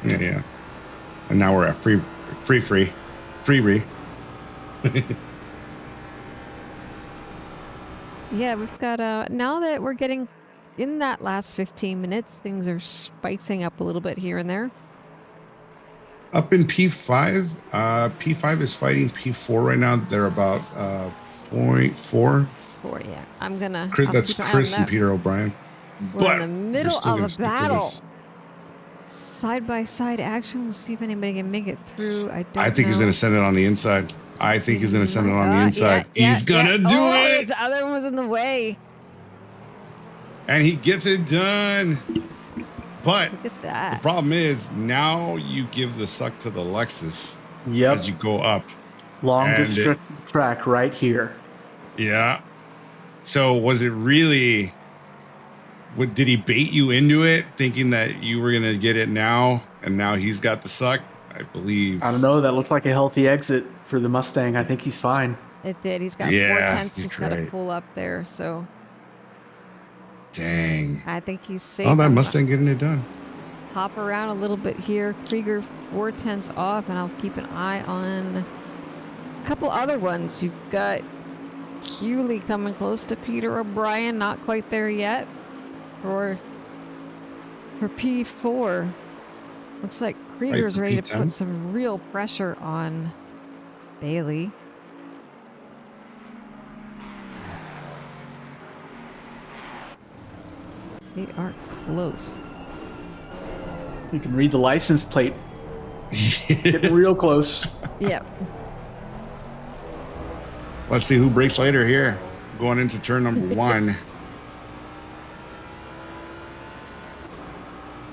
G: Yeah. And now we're at free.
E: Yeah, we've got now that we're getting in that last 15 minutes, things are spicing up a little bit here and there.
G: Up in P5, P5 is fighting P4 right now. They're about 0.4.
E: Or yeah, I'm gonna.
G: That's
E: keep an eye on
G: Chris and
E: that.
G: Peter O'Brien.
E: We're in the middle
G: still
E: of
G: gonna
E: a
G: stick to
E: battle.
G: this.
E: Side by side action. We'll see if anybody can make it through. I
G: I think he's
E: know.
G: gonna send it on the inside. I think he's gonna send it on the
E: Yeah,
G: inside. He's gonna do it,
E: His other one was in the way.
G: and he gets it done. But
E: Look at
G: the
E: that.
G: problem is now you give the suck to the Lexus
F: Yep.
G: as you go up.
F: Longest
G: and
F: stretch of track right here.
G: Yeah. So was it really? What did he bait you into it, thinking that you were gonna get it now, and now he's got the suck? I believe.
F: I don't know. That looked like a healthy exit for the Mustang. I think he's fine.
E: It did. He's got
G: Yeah,
E: 4/10. He's
G: he's
E: got to
G: great.
E: pull up there. So
G: Dang.
E: I think he's safe.
G: Oh, that
E: I'm
G: Mustang getting it done.
E: gonna hop around a little bit here. Krieger 4/10 off, and I'll keep an eye on a couple other ones. You've got Hewley coming close to Peter O'Brien. Not quite there yet. For P4. Looks like Krieger's
G: for
E: ready to
G: P10?
E: put some real pressure on Bailey. They are close.
F: You can read the license plate. Getting real close.
E: Yep.
G: Let's see who breaks later here. Going into turn number 1.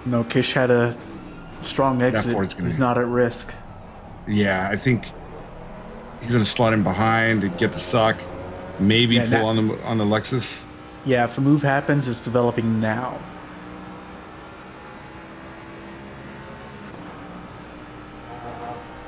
F: No, Kish had a strong exit.
G: Ford's gonna-
F: He's not at risk.
G: Yeah, I think he's gonna slot in behind and get the suck. Maybe
F: Yeah,
G: pull on the Lexus.
F: Yeah, if a move happens, it's developing now.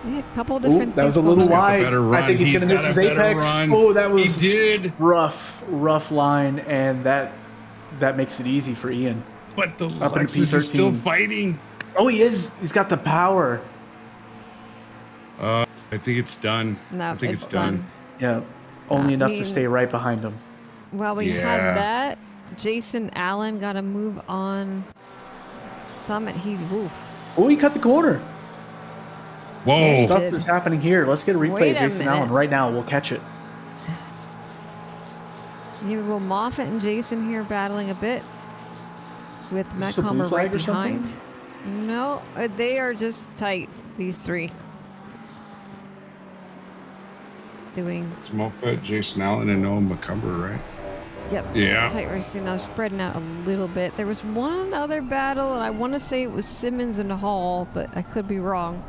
E: Yeah, a couple
F: Ooh,
E: different
F: that was a
E: things
F: little
E: going on.
G: got a
F: wide.
G: better
F: I
G: run.
F: think he's
G: He's
F: going to miss
G: got
F: his
G: a better
F: apex.
G: run.
F: Oh, that was
G: He did.
F: rough line, and that makes it easy for Ian.
G: But the
F: Up in
G: Lexus is still
F: P13.
G: fighting.
F: Oh, he is. He's got the power.
G: I think it's done.
E: No,
G: I think it's done.
F: Yeah, only
E: I
F: enough
E: mean-
F: to stay right behind him.
E: Well, we
G: Yeah.
E: had that. Jason Allen got to move on Summit. He's woof.
F: Oh, he cut the corner.
G: Whoa.
F: Stuff
E: did.
F: is happening here. Let's get a replay
E: Wait
F: of
E: a
F: Jason
E: minute.
F: Allen right now. We'll catch it.
E: You will Moffat and Jason here battling a bit with
F: Is this a blue
E: Metcalmer right
F: flag or something?
E: behind. No, they are just tight, these three. Doing,
G: It's Moffat, Jason Allen, and Noah McCumber, right?
E: yep.
G: Yeah.
E: Tight racing now, spreading out a little bit. There was one other battle, and I want to say it was Simmons and Hall, but I could be wrong.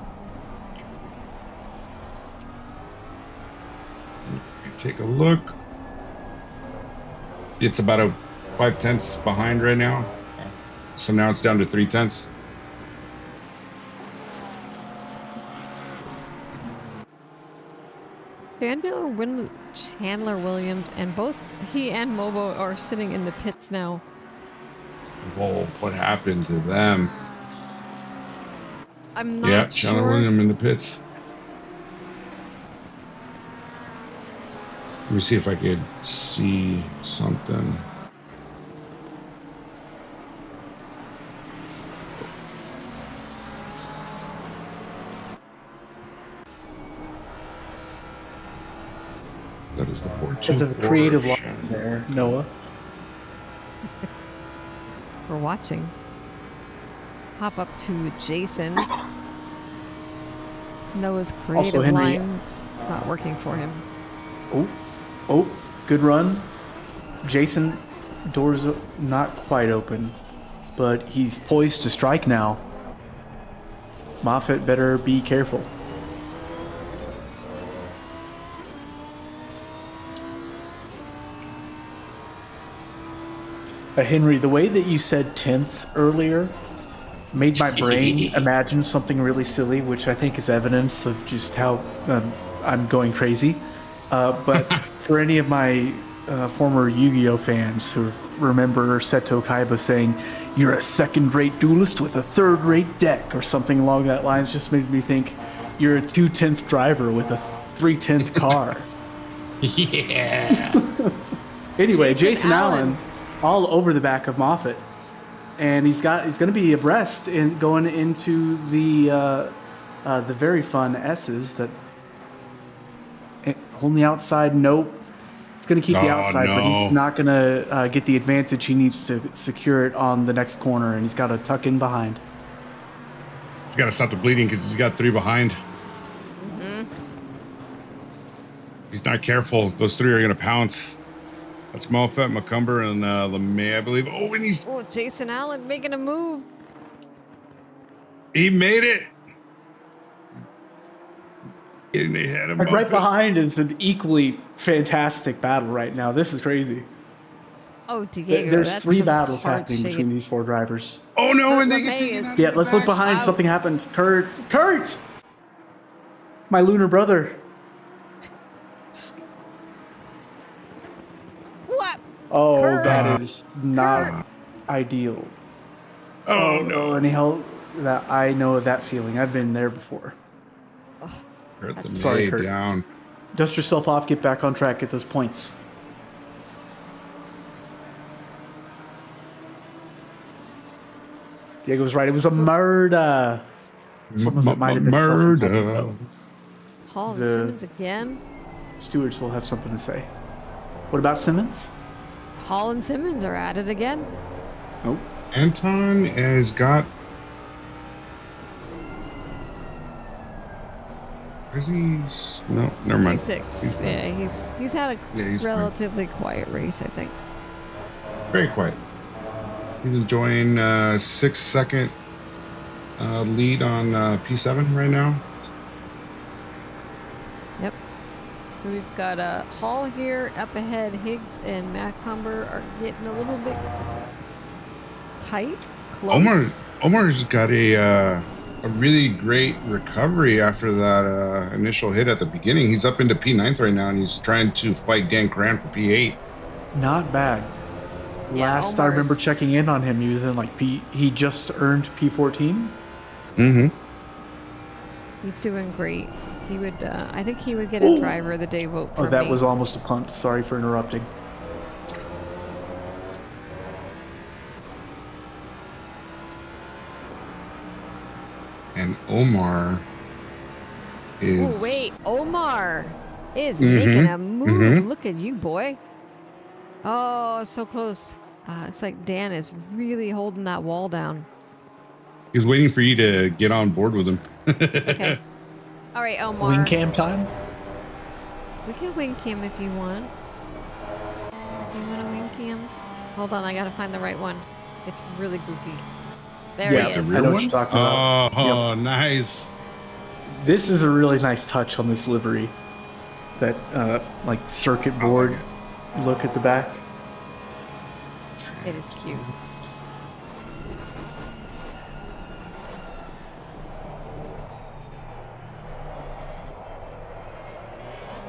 G: Take a look. It's about a 5/10 behind right now. So now it's down to 3/10.
E: Chandler Williams, and both he and Mobo are sitting in the pits now.
G: Whoa, what happened to them?
E: I'm not
G: Yeah, Chandler
E: sure.
G: Williams in the pits. Let me see if I could see something. That is the 4-2.
F: There's a creative line there, Noah.
E: We're watching. Hop up to Jason. Noah's creative
F: Henry-
E: line's not working for him.
F: Oh, good run. Jason, doors not quite open, but he's poised to strike now. Moffitt better be careful. Henry, the way that you said tenths earlier made my brain imagine something really silly, which I think is evidence of just how I'm going crazy. But for any of my former Yu-Gi-Oh fans who remember Seto Kaiba saying, "You're a second-rate duelist with a third-rate deck," or something along that lines, just made me think you're a 2/10 driver with a 3/10 car.
G: Yeah.
F: Anyway, Jason Allen all over the back of Moffitt, and he's going to be abreast in going into the very fun S's that holding the outside. Nope, it's going to keep the outside, but he's not going to get the advantage he needs to secure it on the next corner, and he's got to tuck in behind.
G: He's got to stop the bleeding because he's got 3 behind. He's not careful. Those 3 are going to pounce. That's Moffett, Macumber, and LeMay, I believe. Oh, and he's...
E: Oh, Jason Allen making a move.
G: He made it. Getting ahead of
F: Right behind is an equally fantastic battle right now. This is crazy.
E: Oh, Diego,
F: There's
E: that's
F: 3
E: some
F: battles
E: hard
F: happening
E: shade.
F: between these 4 drivers.
G: Oh, no,
E: Kurt
G: and they
E: LeMay
G: get taken
E: is-
G: out.
F: Yeah, let's look behind.
E: Wow.
F: Something happened. Kurt! My lunar brother.
E: What?
F: Oh,
E: Kurt.
F: that is not ideal.
G: Oh, no.
F: And he held that. I know that feeling. I've been there before.
G: Hurt the
F: Sorry,
G: May
F: Kurt.
G: down.
F: Dust yourself off, get back on track, get those points. Diego was right. It was a murder. Some of it might have been self-inflicted, though.
E: Hall and
F: The-
E: Simmons again.
F: Stewards will have something to say. What about Simmons?
E: Hall and Simmons are at it again.
F: Nope.
G: Anton has got... Is he... No, never mind.
E: 26. Yeah, he's had a
G: Yeah, he's fine.
E: relatively quiet race, I think.
G: Very quiet. He's enjoying 6-second lead on P7 right now.
E: Yep. So we've got Hall here up ahead. Higgs and Macumber are getting a little bit tight, close.
G: Omar's got a really great recovery after that initial hit at the beginning. He's up into P9 right now, and he's trying to fight Dan Cran for P8.
F: Not bad.
E: Yeah,
F: Last I remember
E: Omar's-
F: checking in on him, he was in like he just earned P14.
G: Mm-hmm.
E: He's doing great. He would, I think he would get a driver of the day vote
F: Oh,
E: from
F: that
E: me.
F: was almost a punt. Sorry for interrupting.
G: And Omar is...
E: Oh, wait. Omar is
G: Mhm,
E: making a move.
G: mhm.
E: Look at you, boy. Oh, so close. It's like Dan is really holding that wall down.
G: He's waiting for you to get on board with him.
E: Okay. All right, Omar.
F: Wing cam time?
E: We can wing cam if you want. You want a wing cam? Hold on, I gotta find the right one. It's really goofy. There
F: Yeah,
E: he
F: the
E: is.
F: real I know what you're talking about.
G: Oh, nice.
F: This is a really nice touch on this livery. That like circuit board look at the back.
E: It is cute.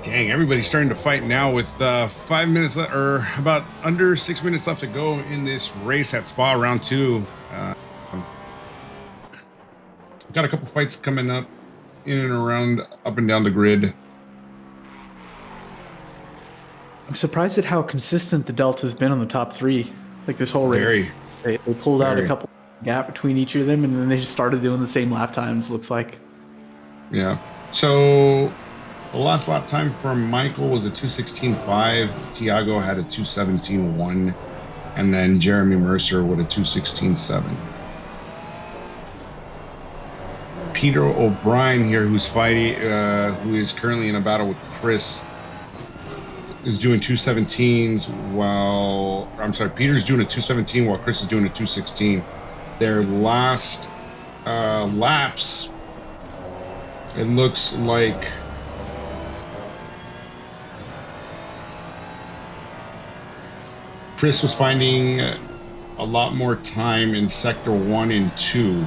G: Dang, everybody's starting to fight now with 5 minutes or about under 6 minutes left to go in this race at Spa round 2. Got a couple fights coming up in and around up and down the grid.
F: I'm surprised at how consistent the Delta's been on the top 3. Like this whole race. They pulled out a couple gap between each of them, and then they just started doing the same lap times, looks like.
G: Yeah. So the last lap time from Michael was a 2:16.5. Tiago had a 2:17.1. And then Jeremy Mercer with a 2:16.7. Peter O'Brien here, who's fighting, who is currently in a battle with Chris, is doing 2:17s while, I'm sorry, Peter's doing a 2:17 while Chris is doing a 2:16. Their last laps It looks like Chris was finding a lot more time in sector 1 and 2.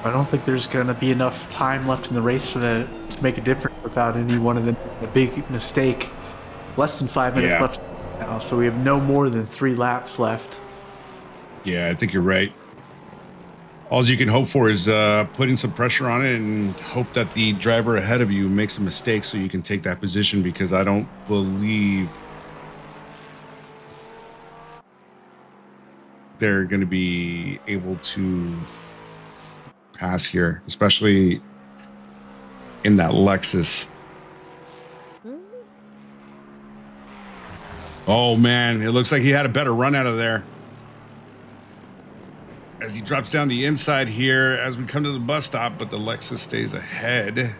F: I don't think there's going to be enough time left in the race to make a difference without any one of them making a big mistake. Less than 5 minutes left now, so we have no more than 3 laps left.
G: Yeah, I think you're right. All you can hope for is putting some pressure on it and hope that the driver ahead of you makes a mistake so you can take that position, because I don't believe they're going to be able to pass here, especially in that Lexus. Oh man, it looks like he had a better run out of there. As he drops down the inside here as we come to the bus stop, but the Lexus stays ahead.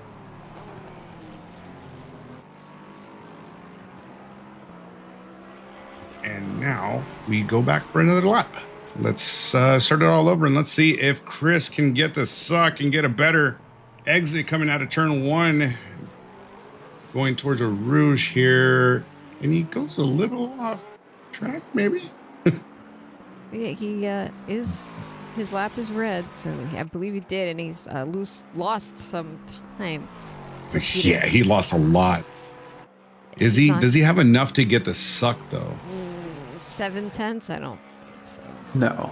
G: And now we go back for another lap. Let's start it all over and let's see if Chris can get the suck and get a better exit coming out of turn 1, going towards a Rouge here. And he goes a little off track, maybe.
E: Yeah, his lap is red, so I believe he did, and he's lost some time.
G: Yeah, he lost a lot. Does he have enough to get the suck though?
E: 7/10? I don't think so.
F: No.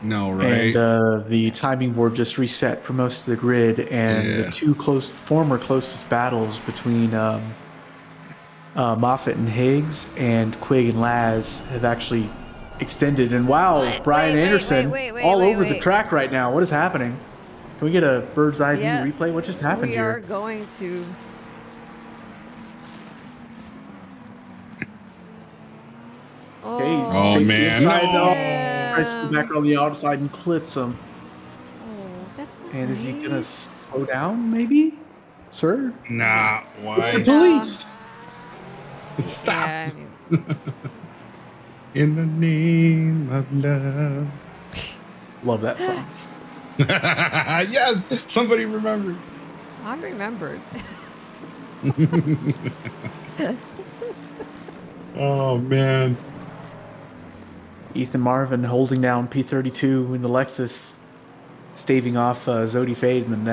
G: No, right?
F: And the timing board just reset for most of the grid, and the two former closest battles between Moffitt and Higgs and Quig and Laz have actually extended. And wow, Brian Anderson all over the track right now. What is happening? Can we get a bird's eye view replay? What just happened here?
E: We are going to.
G: Oh man!
F: Tries to go back on the outside and clips him.
E: Oh, that's not
F: And
E: nice.
F: is he gonna slow down, maybe, sir?
G: Nah, why?
F: It's the police.
G: Stop!
E: Yeah, I mean,
G: In the name of love.
F: Love that song.
G: Yes, somebody remembered.
E: I remembered.
G: Oh man.
F: Ethan Marvin holding down P32 in the Lexus, staving off Zodi Fade in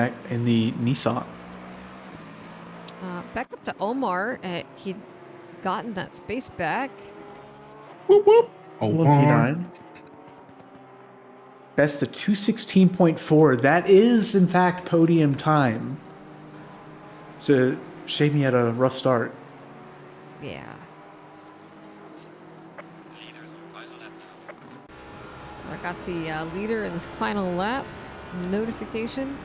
F: the Nissan.
E: Back up to Omar. He'd gotten that space back.
G: Whoop whoop. Oh,
F: P9. Best of 2:16.4. That is, in fact, podium time. It's a shame he had a rough start.
E: Yeah. So I got the leader in the final lap notification.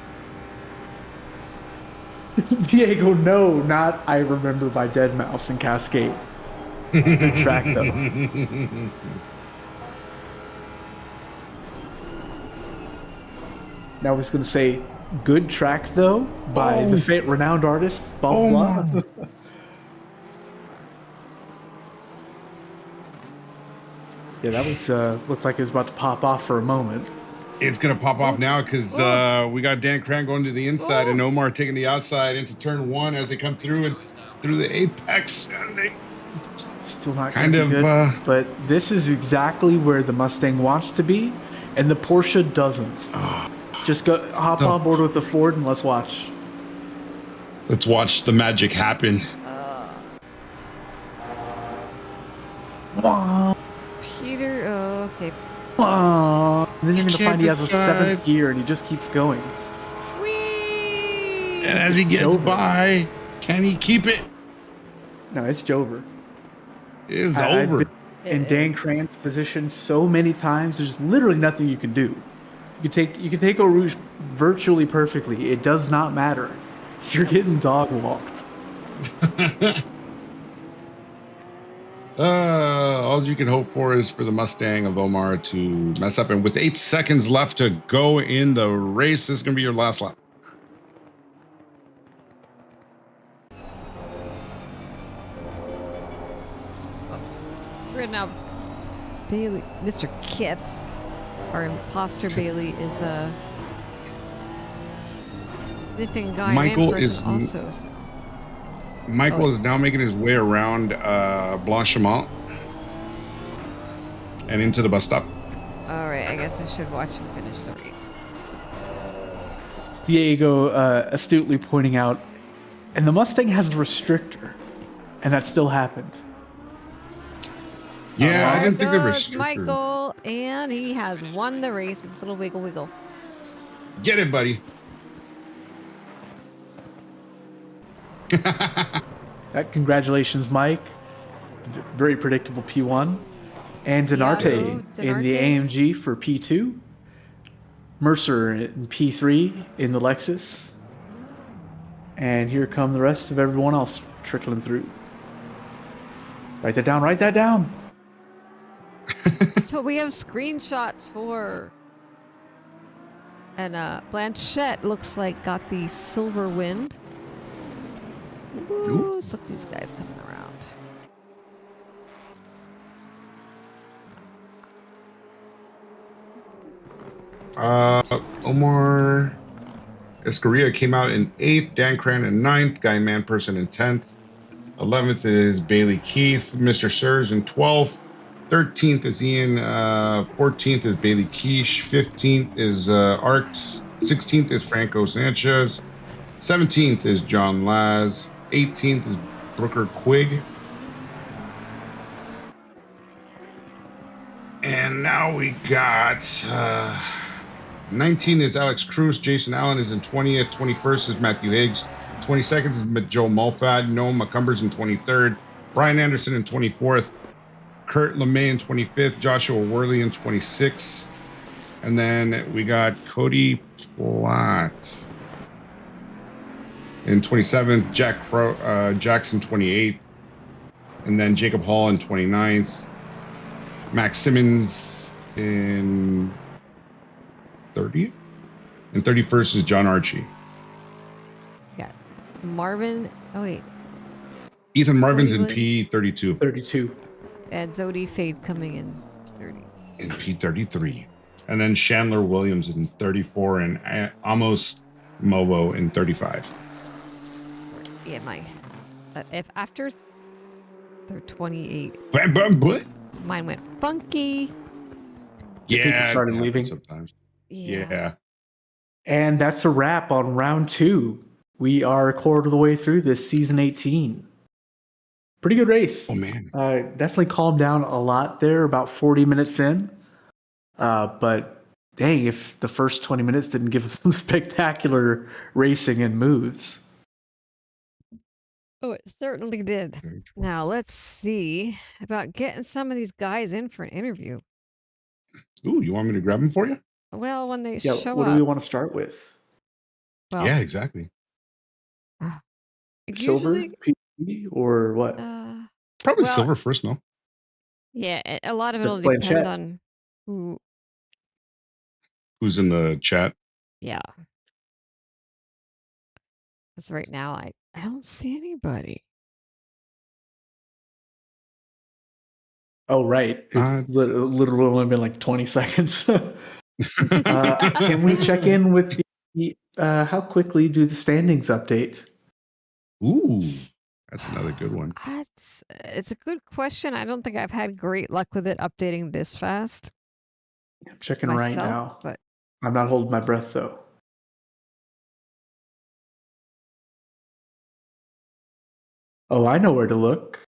F: Diego, no, not I Remember by Deadmau5 and Cascade. Good track, though. Now I was going to say, good track, though, by the renowned artist, blah, blah. Yeah, that was, looked like it was about to pop off for a moment.
G: It's going to pop off now because we got Dan Cran going to the inside and Omar taking the outside into turn 1 as they come through and through the apex. And they
F: still not
G: kind of
F: good, but this is exactly where the Mustang wants to be, and the Porsche doesn't. Just hop on board with the Ford and let's watch.
G: Let's watch the magic happen.
E: Peter, okay.
F: And then you're going to find he has a
G: decide.
F: 7th gear and he just keeps going.
E: Whee!
G: And as he gets by, can he keep it?
F: No, it's Jover.
G: It is
F: I've
G: over.
F: been in Dan Cran's position so many times, there's literally nothing you can do. You can take Eau Rouge virtually perfectly. It does not matter. You're getting dog walked.
G: All you can hope for is for the Mustang of Omar to mess up. And with 8 seconds left to go in the race, this is going to be your last lap.
E: We're now Bailey, Mr. Kith. our imposter Bailey is a sniffing guy.
G: Michael
E: man
G: is
E: person also. So.
G: Michael is now making his way around Blanchiment and into the bus stop.
E: All right, I guess I should watch him finish the race.
F: Diego astutely pointing out, and the Mustang has a restrictor, and that still happened.
G: Yeah, I didn't think they were
E: Goes
G: restricted.
E: Michael, and he has won the race with his little wiggle wiggle.
G: Get it, buddy.
F: Congratulations, Mike. Very predictable P1. And Denarte in the AMG for P2. Mercer in P3 in the Lexus. And here come the rest of everyone else trickling through. Write that down, write that down.
E: That's what we have screenshots for. And Blanchette looks like got the silver win. Ooh, look at these guys coming around.
G: Omar Escoria came out in 8th, Dan Cran in 9th, Guy Manperson in 10th. 11th is Bailey Keith, Mr. Sirs in 12th. 13th is Ian. 14th is Bailey Quiche. 15th is Arcs. 16th is Franco Sanchez. 17th is John Laz. 18th is Brooker Quigg. And now we got 19 is Alex Cruz. Jason Allen is in 20th. 21st is Matthew Higgs. 22nd is Joe Mulfad. Noah McCumbers in 23rd. Brian Anderson in 24th. Kurt LeMay in 25th. Joshua Worley in 26th. And then we got Cody Platt in 27th. Jackson 28th. And then Jacob Hall in 29th. Max Simmons in 30th. And 31st is John Archie.
E: Yeah. Marvin. Oh, wait.
G: Ethan Marvin's in
E: Williams.
G: P32.
F: 32.
E: And Zodi Fade coming in 30.
G: In P33. And then Chandler Williams in 34 and Amos Movo in 35.
E: Yeah, Mike. If after they're 28,
G: Bam, bam, but.
E: mine went funky.
G: Yeah,
F: People started
G: it
F: leaving.
G: happens sometimes.
E: Yeah.
G: Yeah.
F: And that's a wrap on round 2. We are a quarter of the way through this season 18. Pretty good race.
G: Oh, man.
F: Definitely calmed down a lot there, about 40 minutes in. But dang, if the first 20 minutes didn't give us some spectacular racing and moves.
E: Oh, it certainly did. Now let's see about getting some of these guys in for an interview.
G: Ooh, you want me to grab them for you?
E: Well, when they
F: Yeah,
E: show
F: what
E: up.
F: do we want to start with?
E: Well,
G: Yeah, exactly.
F: Silver,
E: usually,
F: P or what?
G: Probably
E: well,
G: silver first, no?
E: yeah, a lot of it will
F: Let's play in
E: depend
F: chat.
E: on who.
G: Who's in the chat?
E: Yeah. Because right now I don't see anybody.
F: Oh, right. It's literally only been like 20 seconds. Can we check in with the how quickly do the standings update?
G: Ooh, that's another good one.
E: It's a good question. I don't think I've had great luck with it updating this fast.
F: I'm checking
E: myself,
F: right now.
E: but
F: I'm not holding my breath though. Oh, I know where to look.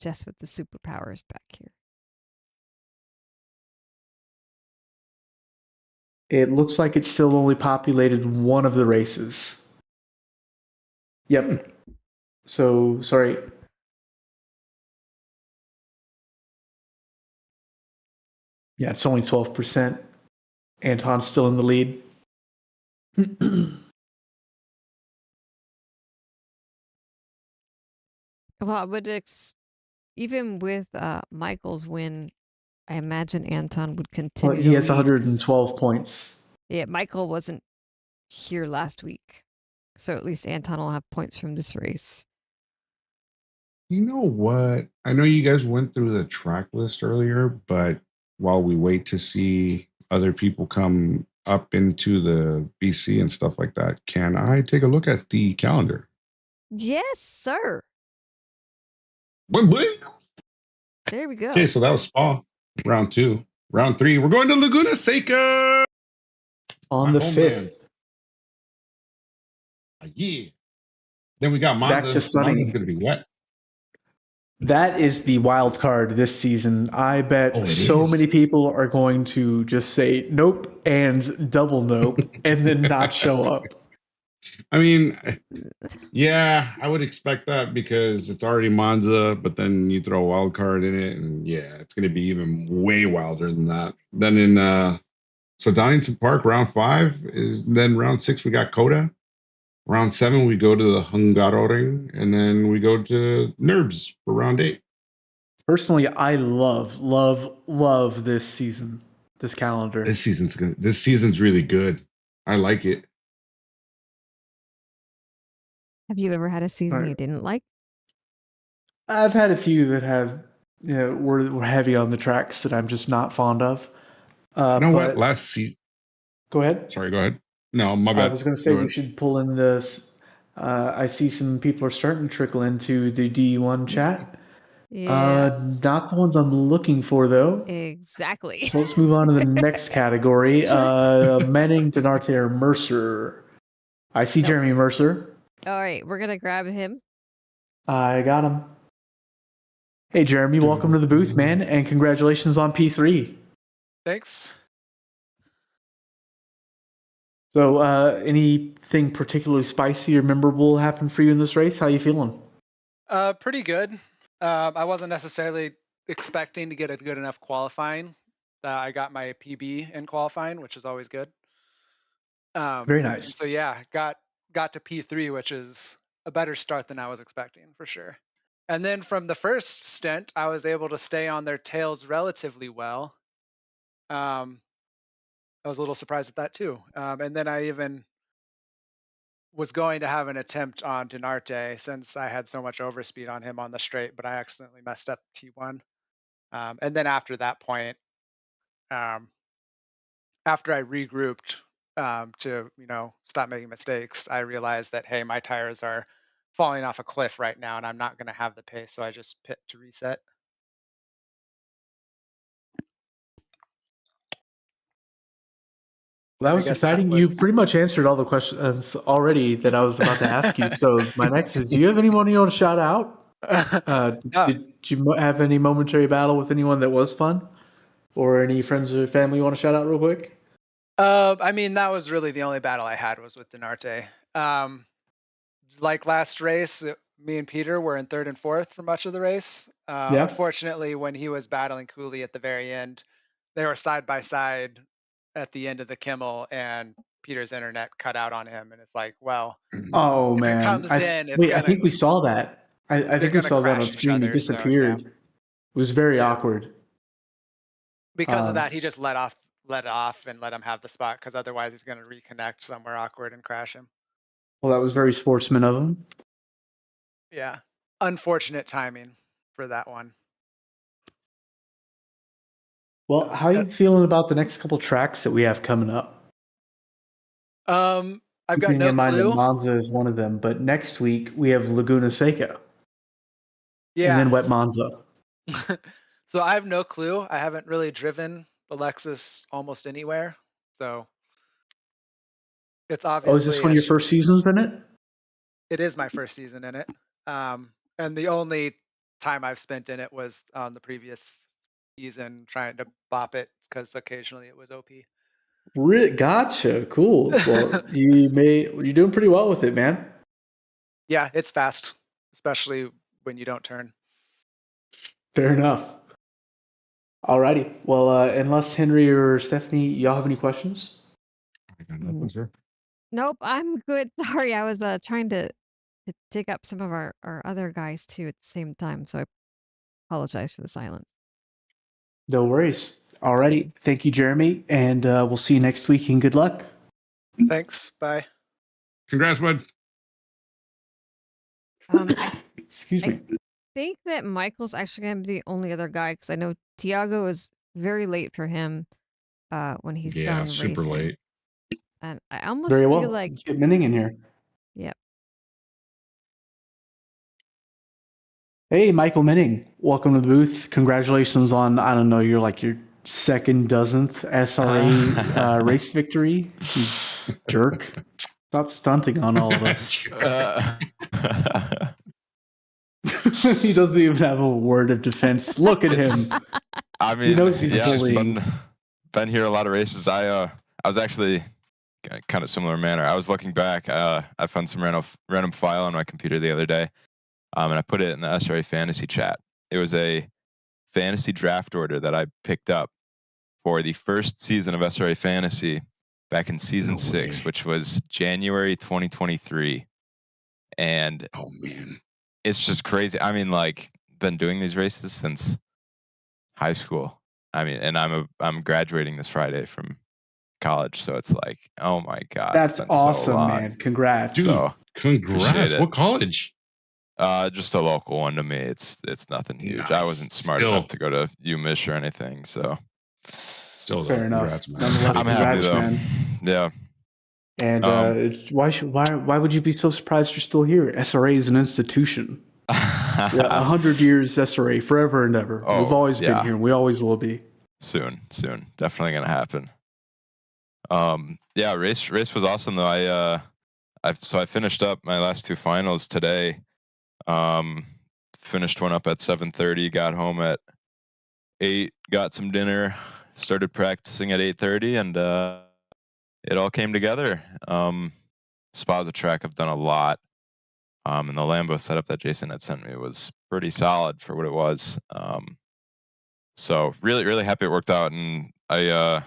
E: just with the superpowers back here.
F: It looks like it's still only populated one of the races. Yep. So, sorry. Yeah, it's only 12%. Anton's still in the lead.
E: Well, I would even with Michael's win, I imagine Anton would continue.
F: Well, he has
E: to lead
F: 112 points.
E: Yeah, Michael wasn't here last week, so at least Anton will have points from this race.
G: You know what? I know you guys went through the track list earlier, but while we wait to see other people come up into the BC and stuff like that, can I take a look at the calendar?
E: Yes, sir.
G: Okay,
E: There we go.
G: so that was Spa, round 2. Round 3, we're going to Laguna Seca
F: On the 5th.
G: Yeah. Then we got
F: Back
G: Monza.
F: to sunny.
G: Monza's going to be wet.
F: That is the wild card this season. I bet many people are going to just say nope and double nope and then not show up.
G: I mean, yeah, I would expect that because it's already Monza, but then you throw a wild card in it, and yeah, it's going to be even way wilder than that. Then so Donington Park, round 5 is then round 6. We got Coda. Round 7, we go to the Hungaroring, and then we go to Nerbs for round 8.
F: Personally, I love this season, this calendar.
G: This season's really good. I like it.
E: Have you ever had a season you didn't like?
F: I've had a few that have, were heavy on the tracks that I'm just not fond of.
G: You know what? Last season.
F: Go ahead.
G: Sorry, go ahead. No, my bad.
F: I was going to say we should pull in this. I see some people are starting to trickle into the D1 chat.
E: Yeah.
F: Not the ones I'm looking for, though.
E: Exactly.
F: So let's move on to the next category. Manning, Denarte, or Mercer. I see Jeremy Mercer.
E: All right, we're gonna grab him.
F: I got him. Hey, Jeremy, welcome to the booth, man, and congratulations on P3.
I: Thanks.
F: So, anything particularly spicy or memorable happened for you in this race? How you feeling?
I: Pretty good. I wasn't necessarily expecting to get a good enough qualifying. I got my PB in qualifying, which is always good.
F: Very nice.
I: So yeah, got to P3, which is a better start than I was expecting for sure. And then from the first stint, I was able to stay on their tails relatively well. I was a little surprised at that too. And then I even was going to have an attempt on Denarte since I had so much overspeed on him on the straight, but I accidentally messed up T1. And then after that point, after I regrouped to stop making mistakes, I realized that, hey, my tires are falling off a cliff right now and I'm not going to have the pace, so I just pit to reset.
F: Well, that was exciting. You pretty much answered all the questions already that I was about to ask you. So my next is, do you have anyone you want to shout out? Did you have any momentary battle with anyone that was fun? Or any friends or family you want to shout out real quick?
I: I mean, that was really the only battle I had was with Denarte. Like last race, me and Peter were in 3rd and 4th for much of the race. Unfortunately, when he was battling Cooley at the very end, they were side by side at the end of the Kimmel, and Peter's internet cut out on him, and it's like, well,
F: oh man,
I: it comes in,
F: I think we saw that. I think we saw that on stream. He disappeared. So, yeah. It was very awkward.
I: Because of that, he just let it off and let him have the spot, because otherwise he's going to reconnect somewhere awkward and crash him.
F: Well, that was very sportsman of him.
I: Yeah. Unfortunate timing for that one.
F: Well, how are you feeling about the next couple tracks that we have coming up?
I: I've got
F: Keeping
I: no
F: in mind
I: clue.
F: that Monza is one of them, but next week we have Laguna Seca.
I: Yeah.
F: And then Wet Monza.
I: So I have no clue. I haven't really driven the Lexus almost anywhere. So it's obviously.
F: Oh, is this one of your first seasons in it?
I: It is my first season in it. And the only time I've spent in it was on the previous season trying to bop it, because occasionally it was OP.
F: Gotcha. Cool. Well, you're doing pretty well with it, man.
I: Yeah, it's fast, especially when you don't turn.
F: Fair enough. Alrighty. Well, unless Henry or Stephanie, y'all have any questions?
G: I got nothing, sir.
E: Nope, I'm good. Sorry, I was trying to dig up some of our other guys too at the same time, so I apologize for the silence.
F: No worries. Alrighty. Thank you, Jeremy, and we'll see you next week, and good luck.
I: Thanks. Bye.
G: Congrats, bud.
F: Excuse me.
E: think that Michael's actually going to be the only other guy because I know Tiago is very late for him when he's
G: Yeah,
E: done
G: super
E: racing.
G: late.
E: And I almost
F: Very
E: feel
F: well.
E: like,
F: Let's get Minning in here.
E: yep.
F: Hey, Michael Minning. Welcome to the booth. Congratulations on, I don't know, you're like your second dozenth SRA race victory. You jerk. Stop stunting on all of us. He doesn't even have a word of defense. Look at him.
J: I mean,
F: He knows he's
J: yeah,
F: bullying.
J: been here a lot of races. I was actually kind of similar manner. I was looking back. I found some random file on my computer the other day, and I put it in the SRA fantasy chat. It was a fantasy draft order that I picked up for the first season of SRA Fantasy back in season 6, which was January 2023. And
G: oh man,
J: it's just crazy. I mean, like, been doing these races since high school. I mean, and I'm graduating this Friday from college, so it's like, oh my god,
F: That's
J: it's been
F: awesome,
J: so long.
F: man. Congrats.
G: dude!
J: So,
G: Congrats.
J: appreciate it.
G: What college?
J: Just a local one to me. It's nothing huge. I
G: Nice.
J: wasn't smart
G: Still.
J: enough to go to UMich or anything, so
G: Still, though,
F: Fair enough.
G: congrats, man.
F: Nonetheless,
J: I'm happy
F: congrats,
J: though.
F: man.
J: Yeah.
F: And why would you be so surprised you're still here? SRA is an institution. Yeah, 100 years SRA, forever and ever.
J: Oh,
F: We've always
J: yeah.
F: been here. We always will be.
J: Soon, definitely gonna happen. Yeah, race was awesome though. I finished up my last 2 finals today. Finished one up at 7:30, got home at 8, got some dinner, started practicing at 8:30, and it all came together. Spa's a track I've done a lot. And the Lambo setup that Jason had sent me was pretty solid for what it was. So really happy it worked out, and yeah,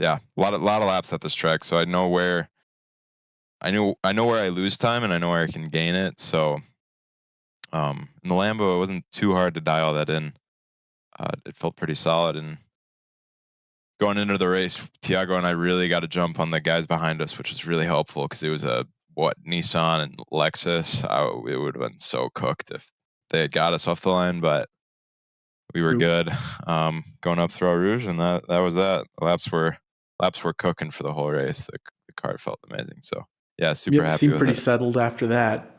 J: a lot of laps at this track, so I know where I lose time and I know where I can gain it. So in the Lambo, it wasn't too hard to dial that in. It felt pretty solid, and going into the race, Tiago and I really got a jump on the guys behind us, which was really helpful because it was Nissan and Lexus. It would have been so cooked if they had got us off the line, but we were good going up through Eau Rouge, and that was that. Laps were cooking for the whole race. The car felt amazing. So yeah, super happy
F: Seemed
J: with
F: pretty
J: it.
F: settled after that.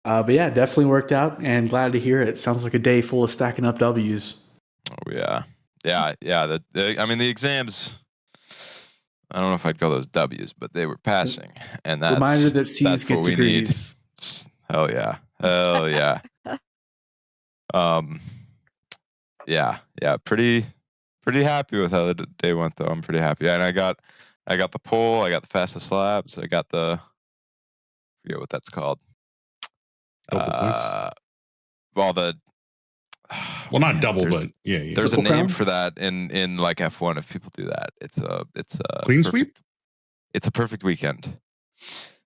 F: But yeah, definitely worked out, and glad to hear it. Sounds like a day full of stacking up W's.
J: Oh yeah. I mean, the exams, I don't know if I'd call those W's, but they were passing, and that's
F: Reminder that C's
J: that's
F: get
J: what we
F: degrees.
J: need. Hell yeah. Yeah, pretty happy with how the day went though. I'm pretty happy, and I got the pole, I got the fastest laps, I got I forget what that's called.
G: Double points.
J: Well,
G: not double, but yeah.
J: There's
F: Triple
J: a name
F: crown?
J: for that in like F1 if people do that. It's a
G: Clean
J: perfect,
G: sweep?
J: It's a perfect weekend.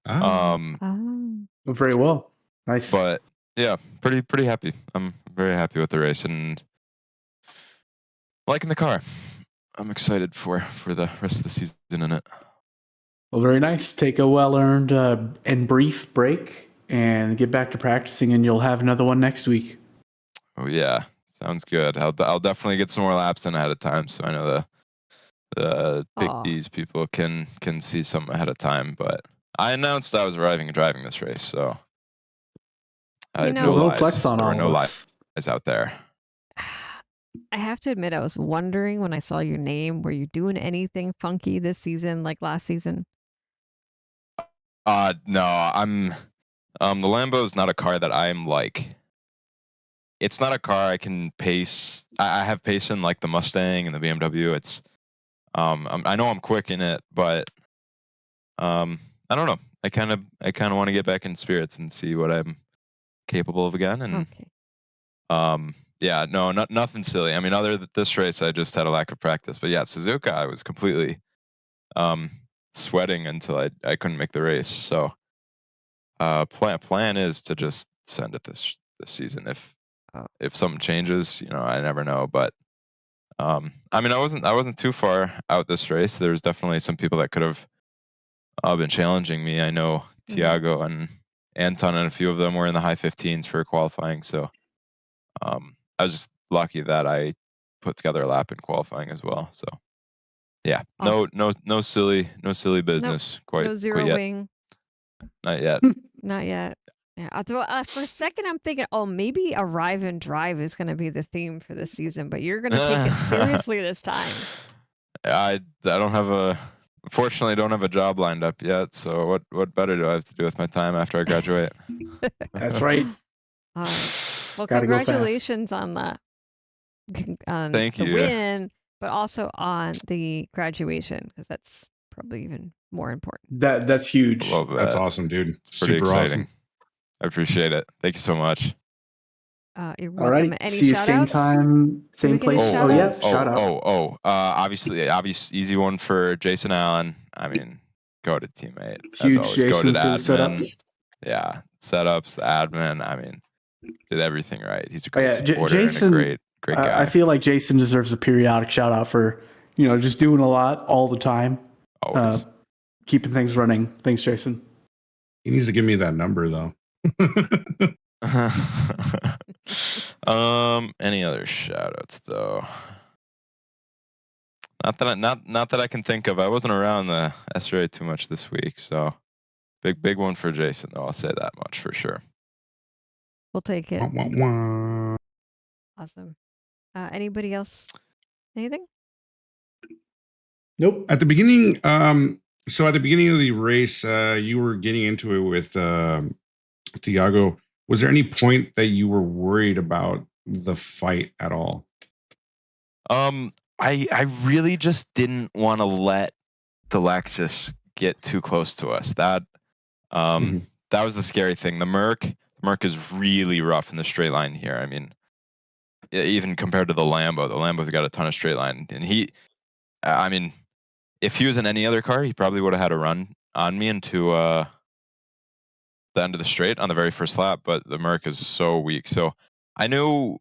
F: Very well. Nice.
J: But yeah, pretty happy. I'm very happy with the race and liking the car. I'm excited for the rest of the season in it.
F: Well, very nice. Take a well-earned and brief break and get back to practicing, and you'll have another one next week.
J: Oh yeah, sounds good. I'll definitely get some more laps in ahead of time, so I know the Big D's people can see some ahead of time. But I announced I was arriving and driving this race, so I had no lies.
F: Flex on
J: there were
F: all
J: no
F: of
J: lies
F: us.
J: out there.
E: I have to admit, I was wondering when I saw your name, were you doing anything funky this season like last season?
J: No, I'm the Lambo is not a car that I'm like. It's not a car I can pace. I have pace in like the Mustang and the BMW. It's I know I'm quick in it, but I don't know. I kind of want to get back in spirits and see what I'm capable of again. And yeah, no, nothing silly. I mean, other than this race, I just had a lack of practice. But yeah, Suzuka, I was completely sweating until I couldn't make the race. So plan is to just send it this season. If something changes, I never know. But I mean, I wasn't too far out this race. There was definitely some people that could have been challenging me. I know Tiago and Anton and a few of them were in the high 15s for qualifying. So I was just lucky that I put together a lap in qualifying as well. So yeah,
E: Awesome.
J: no silly business quite
E: No zero
J: quite yet.
E: wing.
J: Not yet.
E: Not yet. Yeah. For a second, I'm thinking, oh, maybe arrive and drive is going to be the theme for this season, but you're going to take it seriously this time.
J: I don't have unfortunately, I don't have a job lined up yet. So what better do I have to do with my time after I graduate?
F: That's right.
E: Well,
F: Gotta go fast.
E: congratulations on the
J: Thank you.
E: win, but also on the graduation, because that's probably even more important.
F: That's huge.
J: Love that.
G: That's awesome, dude.
J: It's pretty
G: Super
J: exciting.
G: awesome.
J: I appreciate it. Thank you so much.
E: You're
F: All
E: welcome.
F: right.
E: Any
F: See you
E: shout
F: same
E: outs?
F: time, same
E: we get any
F: place.
E: shout
F: Oh, yeah.
E: outs?
F: Shout out.
J: Obviously, easy one for Jason Allen. I mean, go to teammate.
F: Huge
J: As always,
F: Jason
J: go
F: for
J: to
F: the
J: admin.
F: setups.
J: Yeah, setups, the admin. I mean, did everything right. He's a
F: Oh,
J: great
F: yeah.
J: supporter
F: Jason,
J: and a great guy.
F: I feel like Jason deserves a periodic shout out for, just doing a lot all the time.
J: Always.
F: Keeping things running. Thanks, Jason.
G: He needs to give me that number though.
J: Any other shout outs though? Not that I can think of. I wasn't around the SRA too much this week, so big one for Jason though. I'll say that much for sure.
E: We'll take it.
G: Wah, wah, wah.
E: Awesome. Anybody else? Anything?
F: Nope.
G: At the beginning, so at the beginning of the race, you were getting into it with Tiago. Was there any point that you were worried about the fight at all?
J: I really just didn't want to let the Lexus get too close to us. That was the scary thing. The Merc is really rough in the straight line here. I mean, even compared to the Lambo's got a ton of straight line, and if he was in any other car, he probably would have had a run on me into the end of the straight on the very first lap, but the Merc is so weak. So I knew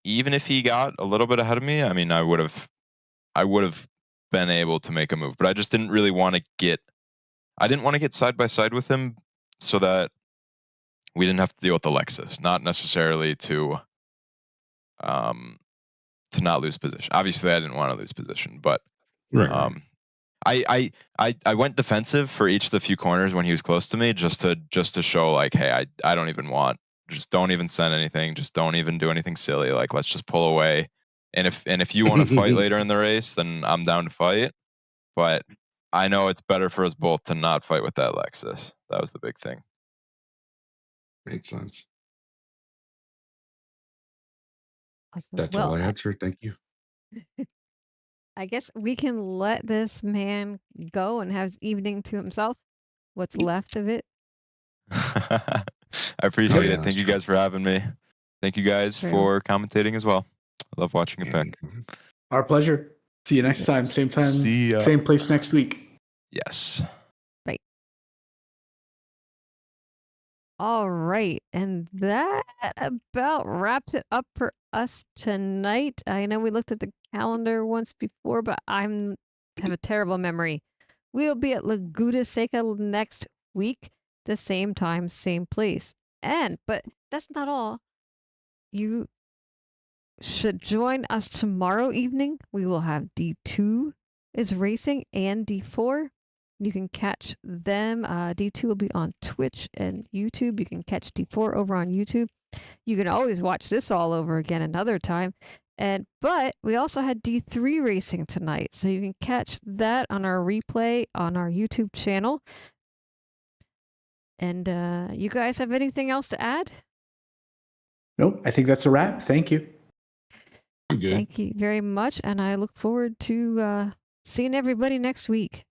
J: even if he got a little bit ahead of me, I mean, I would have been able to make a move, but I just didn't really want to get side by side with him so that we didn't have to deal with the Lexus, not necessarily to not lose position. Obviously I didn't want to lose position, but
G: Right.
J: I went defensive for each of the few corners when he was close to me, just to show like, hey, I don't even want, just don't even send anything, just don't even do anything silly. Like, let's just pull away. And if you want to fight later in the race, then I'm down to fight. But I know it's better for us both to not fight with that Lexus. That was the big thing.
G: Makes sense.
E: Awesome.
G: That's
E: Well,
G: all I had, sir. Thank you.
E: I guess we can let this man go and have his evening to himself. What's left of it.
J: I appreciate
G: yeah,
J: it. Thank
G: that's
J: you
G: true.
J: guys for having me. Thank you guys
E: Sure.
J: for commentating as well. I love watching it back.
F: Our pleasure. See you next time. Same time.
J: See ya.
F: Same place next week.
J: Yes.
E: All right. And that about wraps it up for us tonight. I know we looked at the calendar once before, but I have a terrible memory. We'll be at Laguna Seca next week, the same time, same place. But that's not all. You should join us tomorrow evening. We will have D2 is racing and D4. You can catch them. D2 will be on Twitch and YouTube. You can catch D4 over on YouTube. You can always watch this all over again another time. But we also had D3 racing tonight, so you can catch that on our replay on our YouTube channel. And you guys have anything else to add?
F: Nope. I think that's a wrap. Thank you.
G: I'm good.
E: Thank you very much, and I look forward to seeing everybody next week.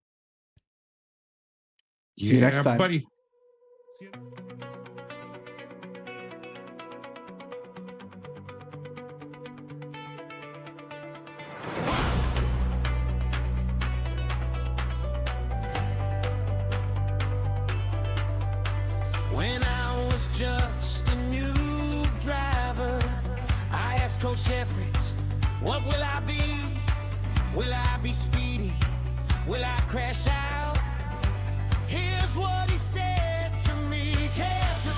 F: See you next time.
G: buddy.
C: When I was just a new driver, I asked Coach Jeffries, what will I be? Will I be speedy? Will I crash out? Here's what he said to me, careful.